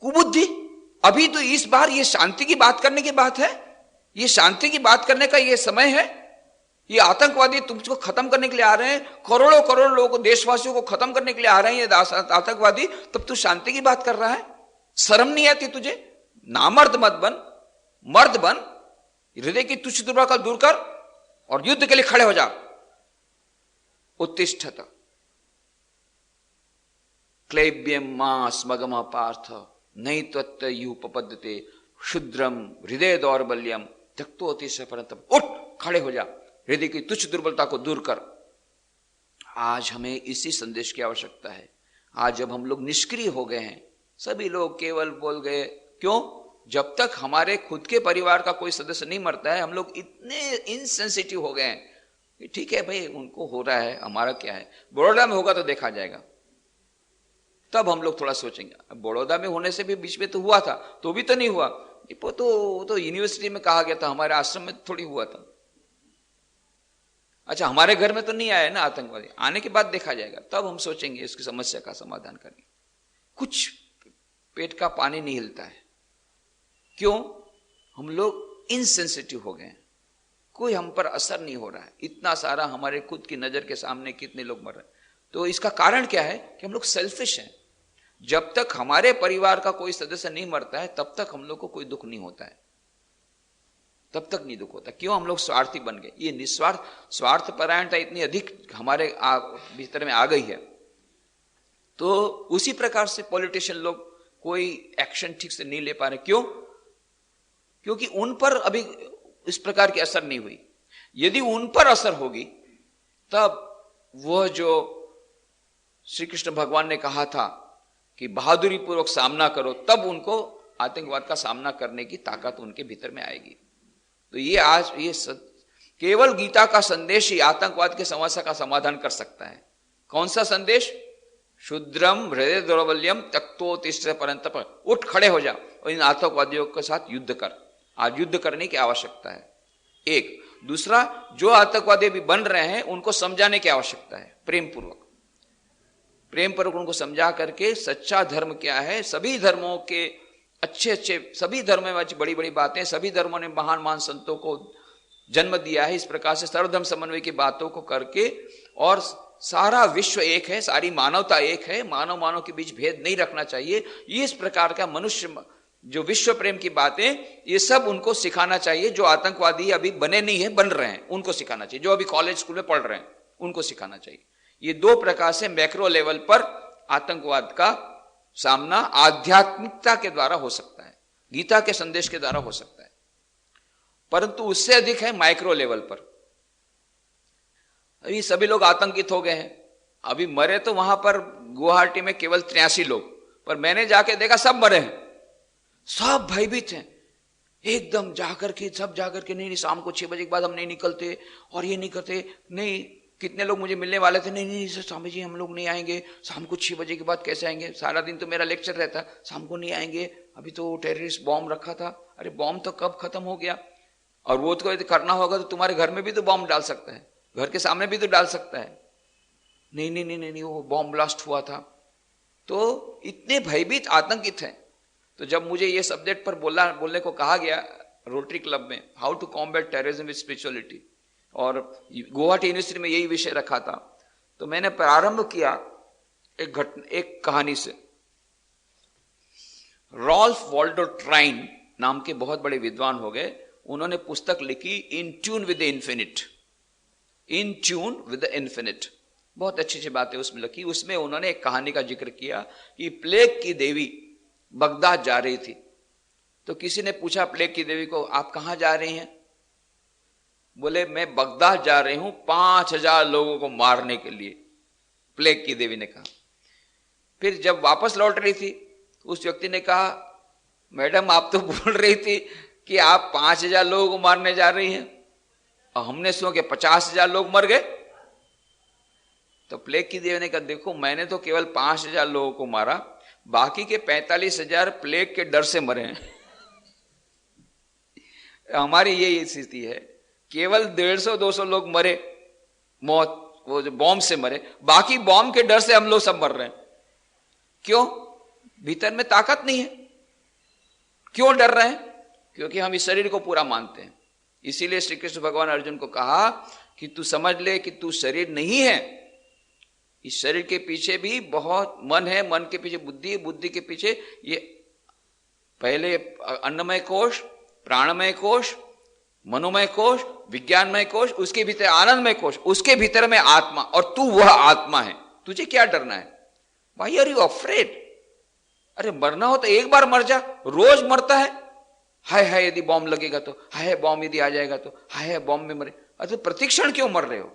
कुबुद्धि? अभी तो इस बार ये शांति की बात करने की बात है, ये शांति की बात करने का ये समय है। ये आतंकवादी तुमको खत्म करने के लिए आ रहे हैं, करोड़ों करोड़ लोगों को, देशवासियों को खत्म करने के लिए आ रहे हैं ये आतंकवादी, तब तू शांति की बात कर रहा है? शर्म नहीं आती तुझे? नामर्द मत बन, मर्द बन, हृदय की तुच्छ दुर्बलता दूर कर और युद्ध के लिए खड़े हो जा। उत्तिष्ठत क्लैब्यम मां स्मगम पार्थ नहीं त्वत्युपपद्यते क्षुद्रम हृदय दौर्बल्यम त्यक्तोतिशय परंतप। उठ खड़े हो जा, हृदय की तुच्छ दुर्बलता को दूर कर। आज हमें इसी संदेश की आवश्यकता है। आज जब हम लोग निष्क्रिय हो गए हैं, सभी लोग केवल बोल गए, क्यों? जब तक हमारे खुद के परिवार का कोई सदस्य नहीं मरता है, हम लोग इतने इनसेंसिटिव हो गए हैं कि ठीक है भाई, उनको हो रहा है, हमारा क्या है, बड़ौदा में होगा तो देखा जाएगा, तब हम लोग थोड़ा सोचेंगे। अब बड़ौदा में होने से भी बीच में तो हुआ था, तो भी तो नहीं हुआ, तो यूनिवर्सिटी में कहा गया था, हमारे आश्रम में थोड़ी हुआ था। अच्छा, हमारे घर में तो नहीं आया ना आतंकवादी, आने के बाद देखा जाएगा, तब हम सोचेंगे इसकी समस्या का समाधान करेंगे। कुछ पेट का पानी नहीं हिलता है। क्यों? हम लोग इनसेंसिटिव हो गए हैं, कोई हम पर असर नहीं हो रहा है। इतना सारा हमारे खुद की नजर के सामने कितने लोग मर रहे हैं। तो इसका कारण क्या है कि हम लोग सेल्फिश हैं। जब तक हमारे परिवार का कोई सदस्य नहीं मरता है, तब तक हम लोग को कोई दुख नहीं होता है, तब तक नहीं दुख होता। क्यों? हम लोग स्वार्थी बन गए। ये निस्वार्थ, स्वार्थ परायणता इतनी अधिक हमारे भीतर में आ गई है। तो उसी प्रकार से पॉलिटिशियन लोग कोई एक्शन ठीक से नहीं ले पा रहे। क्यों? क्योंकि उन पर अभी इस प्रकार की असर नहीं हुई। यदि उन पर असर होगी, तब वह जो श्री कृष्ण भगवान ने कहा था कि बहादुरी पूर्वक सामना करो, तब उनको आतंकवाद का सामना करने की ताकत उनके भीतर में आएगी। तो ये आज केवल गीता का संदेश ही आतंकवाद के समस्या का समाधान कर सकता है। कौन सा संदेश? शुद्रम हृदय दौर्बल्यम त्यक्तोतिष्ठ परंतप। उठ खड़े हो जा और इन आतंकवादियों के साथ युद्ध कर। आज युद्ध करने की आवश्यकता है। एक दूसरा, जो आतंकवादी भी बन रहे हैं, उनको समझाने की आवश्यकता है, प्रेम पूर्वक उनको समझा करके सच्चा धर्म क्या है, सभी धर्मों के अच्छे सभी धर्मों में बड़ी बड़ी बातें, सभी धर्मों ने महान महान संतों को जन्म दिया है। इस प्रकार से सर्वधर्म समन्वय की बातों को करके और सारा विश्व एक है, सारी मानवता एक है, मानव मानव के बीच भेद नहीं रखना चाहिए, ये इस प्रकार का मनुष्य जो विश्व प्रेम की बातें, ये सब उनको सिखाना चाहिए। जो आतंकवादी अभी बने नहीं है, बन रहे हैं, उनको सिखाना चाहिए। जो अभी कॉलेज स्कूल में पढ़ रहे हैं उनको सिखाना चाहिए। ये दो प्रकार से मैक्रो लेवल पर आतंकवाद का सामना आध्यात्मिकता के द्वारा हो सकता है, गीता के संदेश के द्वारा हो सकता है, परंतु उससे अधिक है माइक्रो लेवल पर। अभी सभी लोग आतंकित हो गए हैं। अभी मरे तो वहां पर गुवाहाटी में केवल 83 लोग, पर मैंने जाके देखा सब मरे हैं, सब भयभीत हैं एकदम। जाकर के सब जाकर के नहीं शाम को 6 बजे के बाद हम नहीं निकलते और ये नहीं करते। नहीं, कितने लोग मुझे मिलने वाले थे, नहीं नहीं सर स्वामी जी हम लोग नहीं आएंगे, शाम को 6 बजे के बाद कैसे आएंगे, सारा दिन तो मेरा लेक्चर रहता, शाम को नहीं आएंगे, अभी तो टेररिस्ट बॉम्ब रखा था। अरे बॉम्ब तो कब खत्म हो गया, और वो तो करना होगा तो तुम्हारे घर में भी तो बॉम्ब डाल सकता है, घर के सामने भी तो डाल सकता है। नहीं नहीं नहीं नहीं, नहीं वो बॉम्ब ब्लास्ट हुआ था। तो इतने भयभीत आतंकित हैं। तो जब मुझे ये सब्जेक्ट पर बोलने को कहा गया रोटरी क्लब में, how to combat terrorism with spirituality, और गुवाहाटी यूनिवर्सिटी में यही विषय रखा था, तो मैंने प्रारंभ किया एक कहानी से। रॉल्फ वॉल्डो ट्राइन नाम के बहुत बड़े विद्वान हो गए, उन्होंने पुस्तक लिखी in tune with the infinite, in tune with the infinite. बहुत अच्छी अच्छी बातें उसमें लिखी। उसमें उन्होंने एक कहानी का जिक्र किया कि प्लेग की देवी बगदाद जा रही थी। तो किसी ने पूछा प्लेग की देवी को, आप कहां जा रही हैं? बोले मैं बगदाद जा रही हूं 5000 लोगों को मारने के लिए, प्लेग की देवी ने कहा। फिर जब वापस लौट रही थी, उस व्यक्ति ने कहा मैडम आप तो बोल रही थी कि आप 5000 लोगों को मारने जा रही हैं, और हमने सुना कि 50,000 लोग मर गए। तो प्लेग की देवी ने कहा देखो मैंने तो केवल 5000 लोगों को मारा, बाकी के 45,000 प्लेग के डर से मरे हैं। हमारी ये स्थिति है, केवल 150-200 लोग मरे, मौत वो जो बॉम्ब से मरे, बाकी बॉम्ब के डर से हम लोग सब मर रहे हैं। क्यों? भीतर में ताकत नहीं है। क्यों डर रहे हैं? क्योंकि हम इस शरीर को पूरा मानते हैं। इसीलिए श्री कृष्ण भगवान अर्जुन को कहा कि तू समझ ले कि तू शरीर नहीं है, इस शरीर के पीछे भी बहुत मन है, मन के पीछे बुद्धि है, बुद्धि के पीछे ये पहले अन्नमय कोश, प्राणमय कोश, मनोमय कोश, विज्ञानमय कोश, उसके भीतर आनंदमय कोश, उसके भीतर में आत्मा, और तू वह आत्मा है। तुझे क्या डरना है? Why are you afraid? अरे मरना हो तो एक बार मर जा, रोज मरता है। हाय हाय यदि बॉम्ब लगेगा तो, हाय बॉम्ब यदि आ जाएगा तो, हाय बॉम्ब में मरे। अरे प्रतिक्षण क्यों मर रहे हो?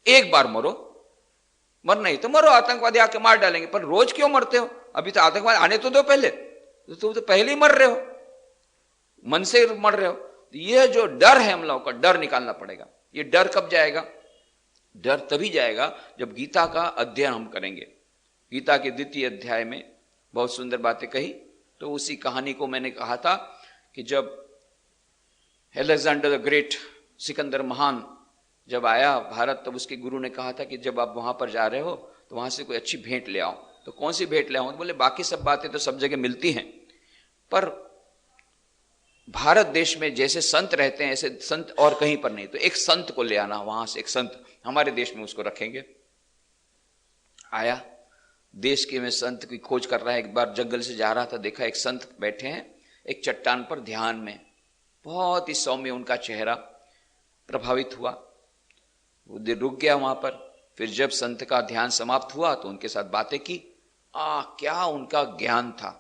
एक बार मरो, मर नहीं तो मरो, आतंकवादी आके मार डालेंगे, पर रोज क्यों मरते हो? अभी तो आतंकवादी आने तो दो पहले, तुम तो पहले ही मर रहे हो, मन से मर रहे हो। ये जो डर है हम लोगों का, डर निकालना पड़ेगा। ये डर कब जाएगा? डर तभी जाएगा जब गीता का अध्ययन हम करेंगे। गीता के 2य अध्याय में बहुत सुंदर बातें कही। तो उसी कहानी को मैंने कहा था कि जब अलेक्जेंडर द ग्रेट, सिकंदर महान जब आया भारत, तब उसके गुरु ने कहा था कि जब आप वहां पर जा रहे हो तो वहां से कोई अच्छी भेंट ले आओ। तो कौन सी भेंट ले आओ? तो बोले बाकी सब बातें तो सब जगह मिलती हैं, पर भारत देश में जैसे संत रहते हैं ऐसे संत और कहीं पर नहीं, तो एक संत को ले आना वहां से, एक संत हमारे देश में उसको रखेंगे। आया, देश के में संत की खोज कर रहा है। एक बार जंगल से जा रहा था, देखा एक संत बैठे हैं एक चट्टान पर ध्यान में, बहुत ही सौम्य उनका चेहरा, प्रभावित हुआ, वो देर रुक गया वहां पर। फिर जब संत का ध्यान समाप्त हुआ तो उनके साथ बातें की। क्या उनका ज्ञान था,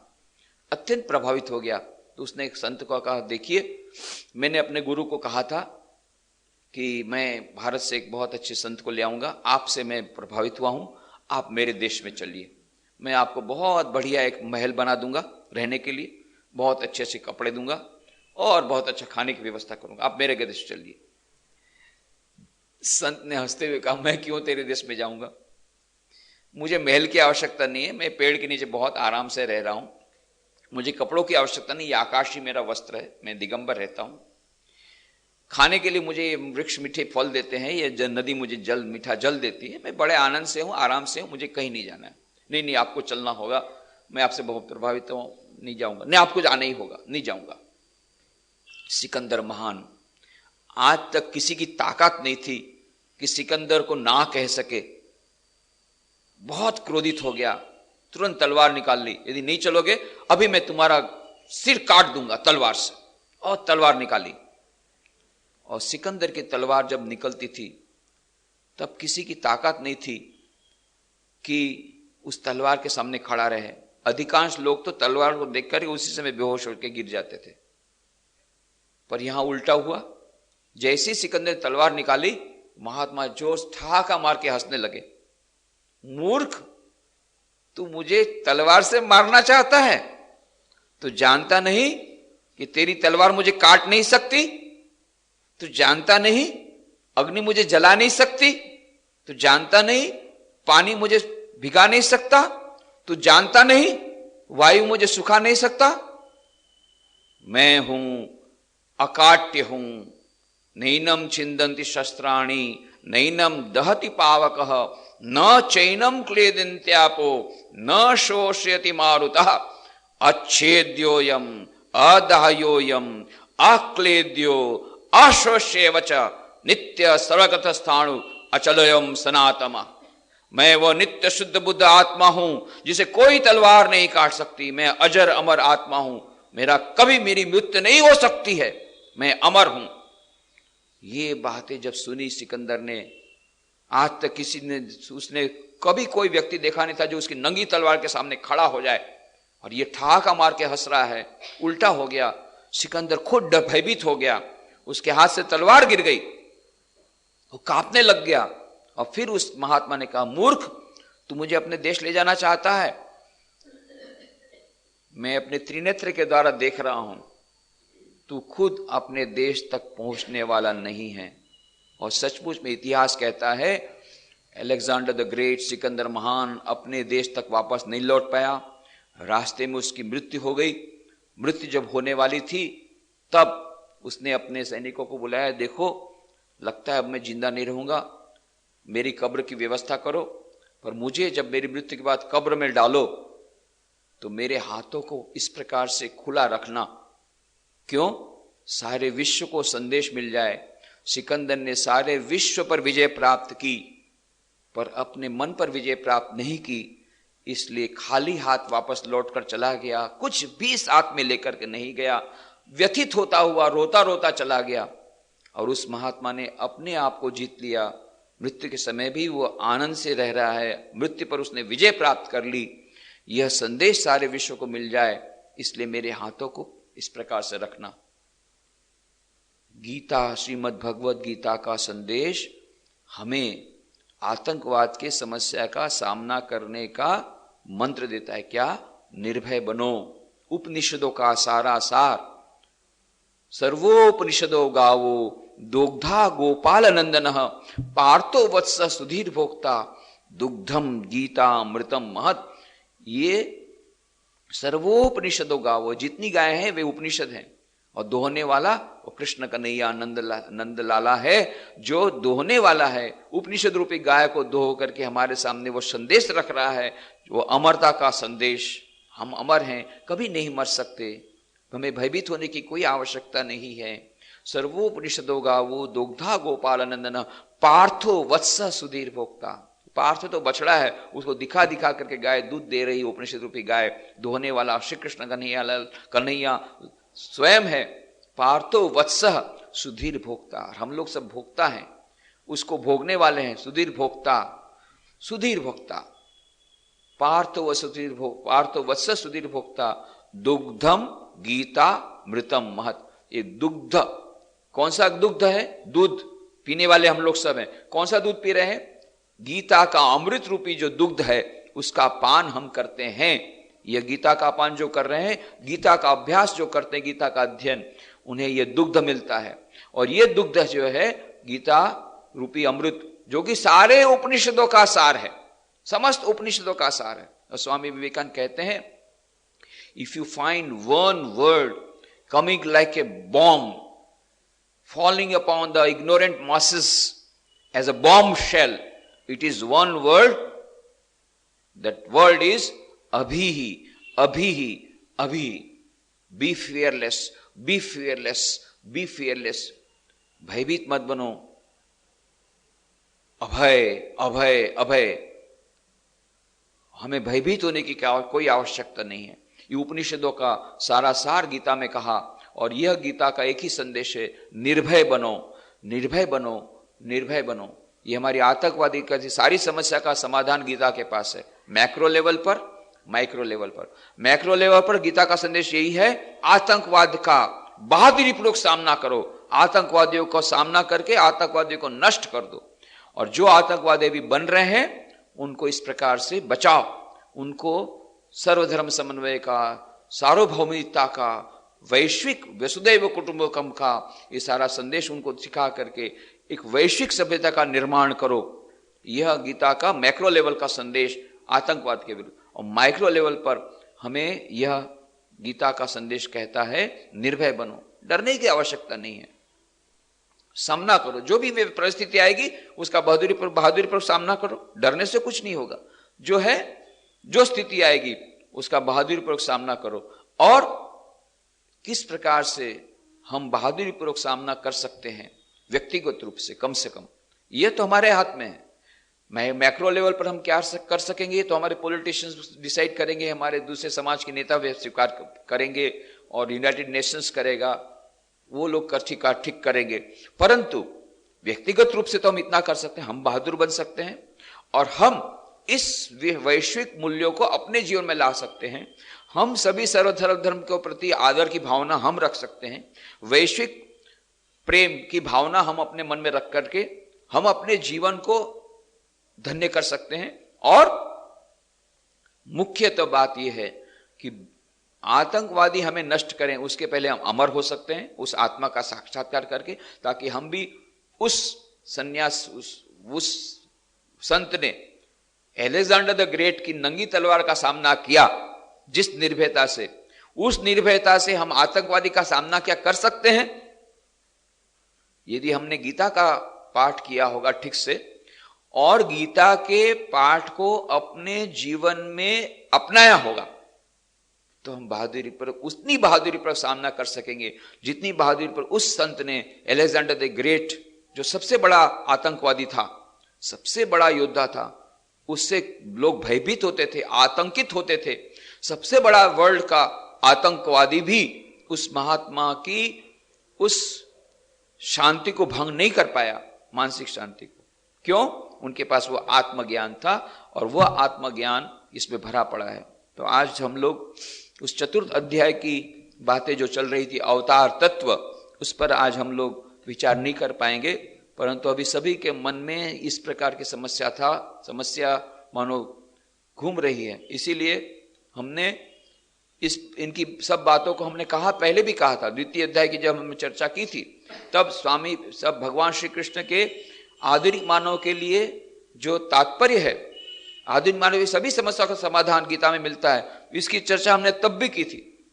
अत्यंत प्रभावित हो गया। तो उसने एक संत को कहा देखिए मैंने अपने गुरु को कहा था कि मैं भारत से एक बहुत अच्छे संत को ले आऊंगा, आपसे मैं प्रभावित हुआ हूं, आप मेरे देश में चलिए, मैं आपको बहुत बढ़िया एक महल बना दूंगा रहने के लिए, बहुत अच्छे अच्छे कपड़े दूंगा और बहुत अच्छा खाने की व्यवस्था करूंगा, आप मेरे देश चलिए। संत ने हंसते हुए कहा मैं क्यों तेरे देश में जाऊंगा, मुझे महल की आवश्यकता नहीं है, मैं पेड़ के नीचे बहुत आराम से रह रहा हूं, मुझे कपड़ों की आवश्यकता नहीं, ये आकाश ही मेरा वस्त्र है, मैं दिगंबर रहता हूं। खाने के लिए मुझे ये वृक्ष मीठे फल देते हैं, ये नदी मुझे जल मीठा जल देती है, मैं बड़े आनंद से हूं, आराम से हूं, मुझे कहीं नहीं जाना है। नहीं नहीं आपको चलना होगा, मैं आपसे बहुत प्रभावित हूं, नहीं जाऊंगा। नहीं आपको जाना ही होगा, नहीं जाऊंगा। सिकंदर महान, आज तक किसी की ताकत नहीं थी कि सिकंदर को ना कह सके, बहुत क्रोधित हो गया, तुरंत तलवार निकाल ली, यदि नहीं चलोगे अभी मैं तुम्हारा सिर काट दूंगा तलवार से, और तलवार निकाली। और सिकंदर की तलवार जब निकलती थी तब किसी की ताकत नहीं थी कि उस तलवार के सामने खड़ा रहे। अधिकांश लोग तो तलवार को देखकर ही उसी समय बेहोश होकर गिर जाते थे। पर यहां उल्टा हुआ, जैसी सिकंदर तलवार निकाली, महात्मा जोश ठहाका मार के हंसने लगे। मूर्ख, तू मुझे तलवार से मारना चाहता है? तू जानता नहीं कि तेरी तलवार मुझे काट नहीं सकती? तू जानता नहीं अग्नि मुझे जला नहीं सकती? तू जानता नहीं पानी मुझे भिगा नहीं सकता? तू जानता नहीं वायु मुझे सुखा नहीं सकता? मैं हूं अकाट्य हूं, नैनम छिंदन्ति शस्त्राणि, नैनम दहति पावकः, न चैनम क्लेदिन्त्यापो, न शोषयति मारुतः, अच्छेद्योयम अदहयोयम अक्लेद्यो अशोष्येव च नित्य सर्वगत स्थाणु अचलयम सनातम। मैं वो नित्य शुद्ध बुद्ध आत्मा हूं जिसे कोई तलवार नहीं काट सकती। मैं अजर अमर आत्मा हूं, मेरा कभी मेरी मृत्यु नहीं हो सकती है, मैं अमर हूं। ये बातें जब सुनी सिकंदर ने, आज तक किसी ने, उसने कभी कोई व्यक्ति देखा नहीं था जो उसकी नंगी तलवार के सामने खड़ा हो जाए, और ये ठहाका मार के हंस रहा है। उल्टा हो गया, सिकंदर खुद भयभीत हो गया, उसके हाथ से तलवार गिर गई, वो कांपने लग गया। और फिर उस महात्मा ने कहा, मूर्ख, तू मुझे अपने देश ले जाना चाहता है? मैं अपने त्रिनेत्र के द्वारा देख रहा हूं, तू खुद अपने देश तक पहुंचने वाला नहीं है। और सचमुच में इतिहास कहता है, अलेक्जेंडर द ग्रेट, सिकंदर महान, अपने देश तक वापस नहीं लौट पाया। रास्ते में उसकी मृत्यु हो गई। मृत्यु जब होने वाली थी तब उसने अपने सैनिकों को बुलाया, देखो लगता है अब मैं जिंदा नहीं रहूंगा, मेरी कब्र की व्यवस्था करो, पर मुझे जब मेरी मृत्यु के बाद कब्र में डालो तो मेरे हाथों को इस प्रकार से खुला रखना। क्यों? सारे विश्व को संदेश मिल जाए। सिकंदर ने सारे विश्व पर विजय प्राप्त की, पर अपने मन पर विजय प्राप्त नहीं की, इसलिए खाली हाथ वापस लौटकर चला गया। कुछ भी साथ में लेकर के नहीं गया, व्यथित होता हुआ रोता रोता चला गया। और उस महात्मा ने अपने आप को जीत लिया। मृत्यु के समय भी वो आनंद से रह रहा है, मृत्यु पर उसने विजय प्राप्त कर ली। यह संदेश सारे विश्व को मिल जाए, इसलिए मेरे हाथों को इस प्रकार से रखना। गीता, श्रीमद् भगवद गीता का संदेश हमें आतंकवाद के समस्या का सामना करने का मंत्र देता है। क्या? निर्भय बनो। उपनिषदों का सारा सार, सर्वोपनिषदो गावो दुग्धा गोपाल नंदन, पार्थो वत्स सुधीर भोक्ता, दुग्धम गीता मृतम महत। ये सर्वोपनिषदो गावो, जितनी गाय हैं वे उपनिषद हैं, और दोहने वाला वो कृष्ण कन्हैया नंद लाला है जो दोहने वाला है। उपनिषद रूपी गाय को दोह करके हमारे सामने वो संदेश रख रहा है, वो अमरता का संदेश। हम अमर हैं, कभी नहीं मर सकते, हमें भयभीत होने की कोई आवश्यकता नहीं है। सर्वोपनिषदो गावो दुग्धा गोपाल नंदन, पार्थो वत्स सुधीर भोक्ता। पार्थ तो बछड़ा है, उसको दिखा दिखा करके गाय दूध दे रही, उपनिषद रूपी गाय। दोहने वाला श्री कृष्ण कन्हैया स्वयं है। पार्थो वत्स सुधीर भोक्ता, हम लोग सब भोक्ता हैं, उसको भोगने वाले हैं। सुधीर भोक्ता, सुधीर भोक्ता, पार्थो वत्स सुधीर भोक्ता, दुग्धम गीता मृतम महत। ये दुग्ध, कौन सा दुग्ध है? दूध पीने वाले हम लोग सब हैं। कौन सा दूध पी रहे हैं? गीता का अमृत रूपी जो दुग्ध है उसका पान हम करते हैं। यह गीता का पान जो कर रहे हैं, गीता का अभ्यास जो करते हैं, गीता का अध्ययन, उन्हें यह दुग्ध मिलता है। और यह दुग्ध जो है गीता रूपी अमृत, जो कि सारे उपनिषदों का सार है, समस्त उपनिषदों का सार है। और स्वामी विवेकानंद कहते हैं, if you find one word coming like a bomb falling upon the ignorant masses as a bombshell, it is one word. That word is abhihi, abhihi, abhihi. Be fearless, be fearless, be fearless. भयभीत मत बनो। अभय, अभय, अभय। हमें भयभीत होने की कोई आवश्यकता नहीं है। ये उपनिषदों का सारा सार गीता में कहा, और यह गीता का एक ही संदेश है, निर्भय बनो, निर्भय बनो, निर्भय बनो। ये हमारी आतंकवादी का सारी समस्या का समाधान गीता के पास है, मैक्रो लेवल पर, माइक्रो लेवल पर। मैक्रो लेवल पर गीता का संदेश यही है, आतंकवाद का बहादुरी पूर्वक सामना करो, आतंकवादियों को सामना करके आतंकवादियों को नष्ट कर दो, और जो आतंकवादी भी बन रहे हैं उनको इस प्रकार से बचाओ, उनको सर्वधर्म समन्वय का, सार्वभौमिकता का, वैश्विक वसुदैव कुटुंबकम का ये सारा संदेश उनको सिखा करके एक वैश्विक सभ्यता का निर्माण करो। यह गीता का मैक्रो लेवल का संदेश आतंकवाद के विरुद्ध। और माइक्रो लेवल पर हमें यह गीता का संदेश कहता है, निर्भय बनो, डरने की आवश्यकता नहीं है, सामना करो, जो भी परिस्थिति आएगी उसका बहादुरी पर सामना करो, डरने से कुछ नहीं होगा। जो है, जो स्थिति आएगी उसका बहादुरी पूर्वक सामना करो। और किस प्रकार से हम बहादुरी पूर्वक सामना कर सकते हैं व्यक्तिगत रूप से कम, यह तो हमारे हाथ में है। मैक्रो लेवल पर हम क्या कर सकेंगे तो हमारे पॉलिटिशियंस डिसाइड करेंगे, हमारे दूसरे समाज के नेता वे स्वीकार करेंगे, और यूनाइटेड नेशंस करेगा, वो लोग ठीक करेंगे। परंतु व्यक्तिगत रूप से तो हम इतना कर सकते हैं, हम बहादुर बन सकते हैं, और हम इस वैश्विक मूल्यों को अपने जीवन में ला सकते हैं। हम सभी सर्वधर्म के प्रति आदर की भावना हम रख सकते हैं, वैश्विक प्रेम की भावना हम अपने मन में रख करके हम अपने जीवन को धन्य कर सकते हैं। और मुख्य तो बात यह है कि आतंकवादी हमें नष्ट करें उसके पहले हम अमर हो सकते हैं उस आत्मा का साक्षात्कार करके, ताकि हम भी उस सन्यास, उस संत ने अलेक्जेंडर द ग्रेट की नंगी तलवार का सामना किया जिस निर्भयता से, उस निर्भयता से हम आतंकवादी का सामना क्या कर सकते हैं। यदि हमने गीता का पाठ किया होगा ठीक से, और गीता के पाठ को अपने जीवन में अपनाया होगा, तो हम बहादुरी पर, उतनी बहादुरी पर सामना कर सकेंगे जितनी बहादुरी पर उस संत ने, अलेक्जेंडर द ग्रेट, जो सबसे बड़ा आतंकवादी था, सबसे बड़ा योद्धा था, उससे लोग भयभीत होते थे, आतंकित होते थे। सबसे बड़ा वर्ल्ड का आतंकवादी भी उस महात्मा की उस शांति को भंग नहीं कर पाया, मानसिक शांति को। क्यों? उनके पास वो आत्मज्ञान था, और वह आत्मज्ञान इसमें भरा पड़ा है। तो आज हम लोग उस चतुर्थ अध्याय की बातें जो चल रही थी, अवतार तत्व, उस पर आज हम लोग विचार नहीं कर पाएंगे, परंतु अभी सभी के मन में इस प्रकार की समस्या मानो घूम रही है। इसीलिए हमने इनकी सब बातों को हमने कहा, पहले भी कहा था, द्वितीय अध्याय की जब हमने चर्चा की थी, तब स्वामी सब भगवान श्री कृष्ण के आधुनिक मानव के लिए जो तात्पर्य है, आधुनिक मानव की सभी समस्या का समाधान गीता में मिलता है, इसकी चर्चा हमने तब भी की थी।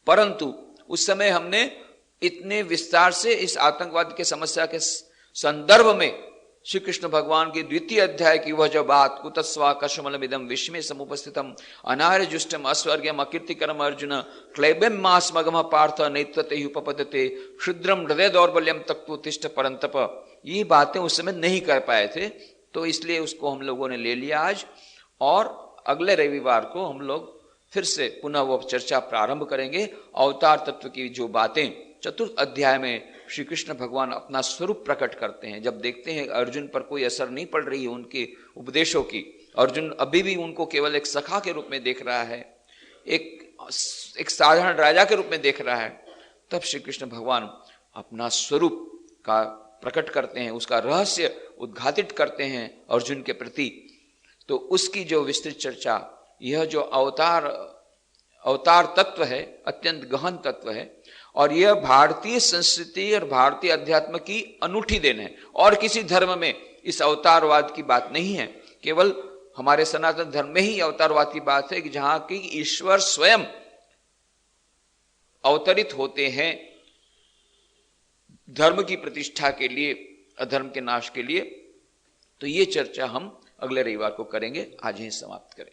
परंतु उस समय हमने इतने विस्तार से इस आतंकवाद के समस्या के संदर्भ में श्री कृष्ण भगवान की द्वितीय अध्याय की वह जो बात, कुतस्वा कशमलमिदं विश्वे समुपस्थितम अनार्य जुष्टम अस्वर्ग्यम अकीर्तिकरम अर्जुन क्लैबम मास्मगम पार्थ नैत्वते उपपद्यते क्षुद्रम हृदय दौर्बल्यम तत्वोत्तिष्ठ परंतप। ये बातें उस समय नहीं कर पाए थे, तो इसलिए उसको हम लोगों ने ले लिया आज, और अगले रविवार को हम लोग फिर से पुनः वो चर्चा प्रारंभ करेंगे। अवतार तत्व की जो बातें चतुर्थ अध्याय में श्री कृष्ण भगवान अपना स्वरूप प्रकट करते हैं, जब देखते हैं अर्जुन पर कोई असर नहीं पड़ रही है उनके उपदेशों की, अर्जुन अभी भी उनको केवल एक सखा के रूप में देख रहा है, एक साधारण राजा के रूप में देख रहा है, तब श्री कृष्ण भगवान अपना स्वरूप का प्रकट करते हैं, उसका रहस्य उद्घाटित करते हैं अर्जुन के प्रति। तो उसकी जो विस्तृत चर्चा, यह जो अवतार तत्व है, अत्यंत गहन तत्व है, और यह भारतीय संस्कृति और भारतीय अध्यात्म की अनूठी देन है। और किसी धर्म में इस अवतारवाद की बात नहीं है, केवल हमारे सनातन धर्म में ही अवतारवाद की बात है कि जहां की ईश्वर स्वयं अवतरित होते हैं धर्म की प्रतिष्ठा के लिए, अधर्म के नाश के लिए। तो ये चर्चा हम अगले रविवार को करेंगे, आज ही समाप्त करें।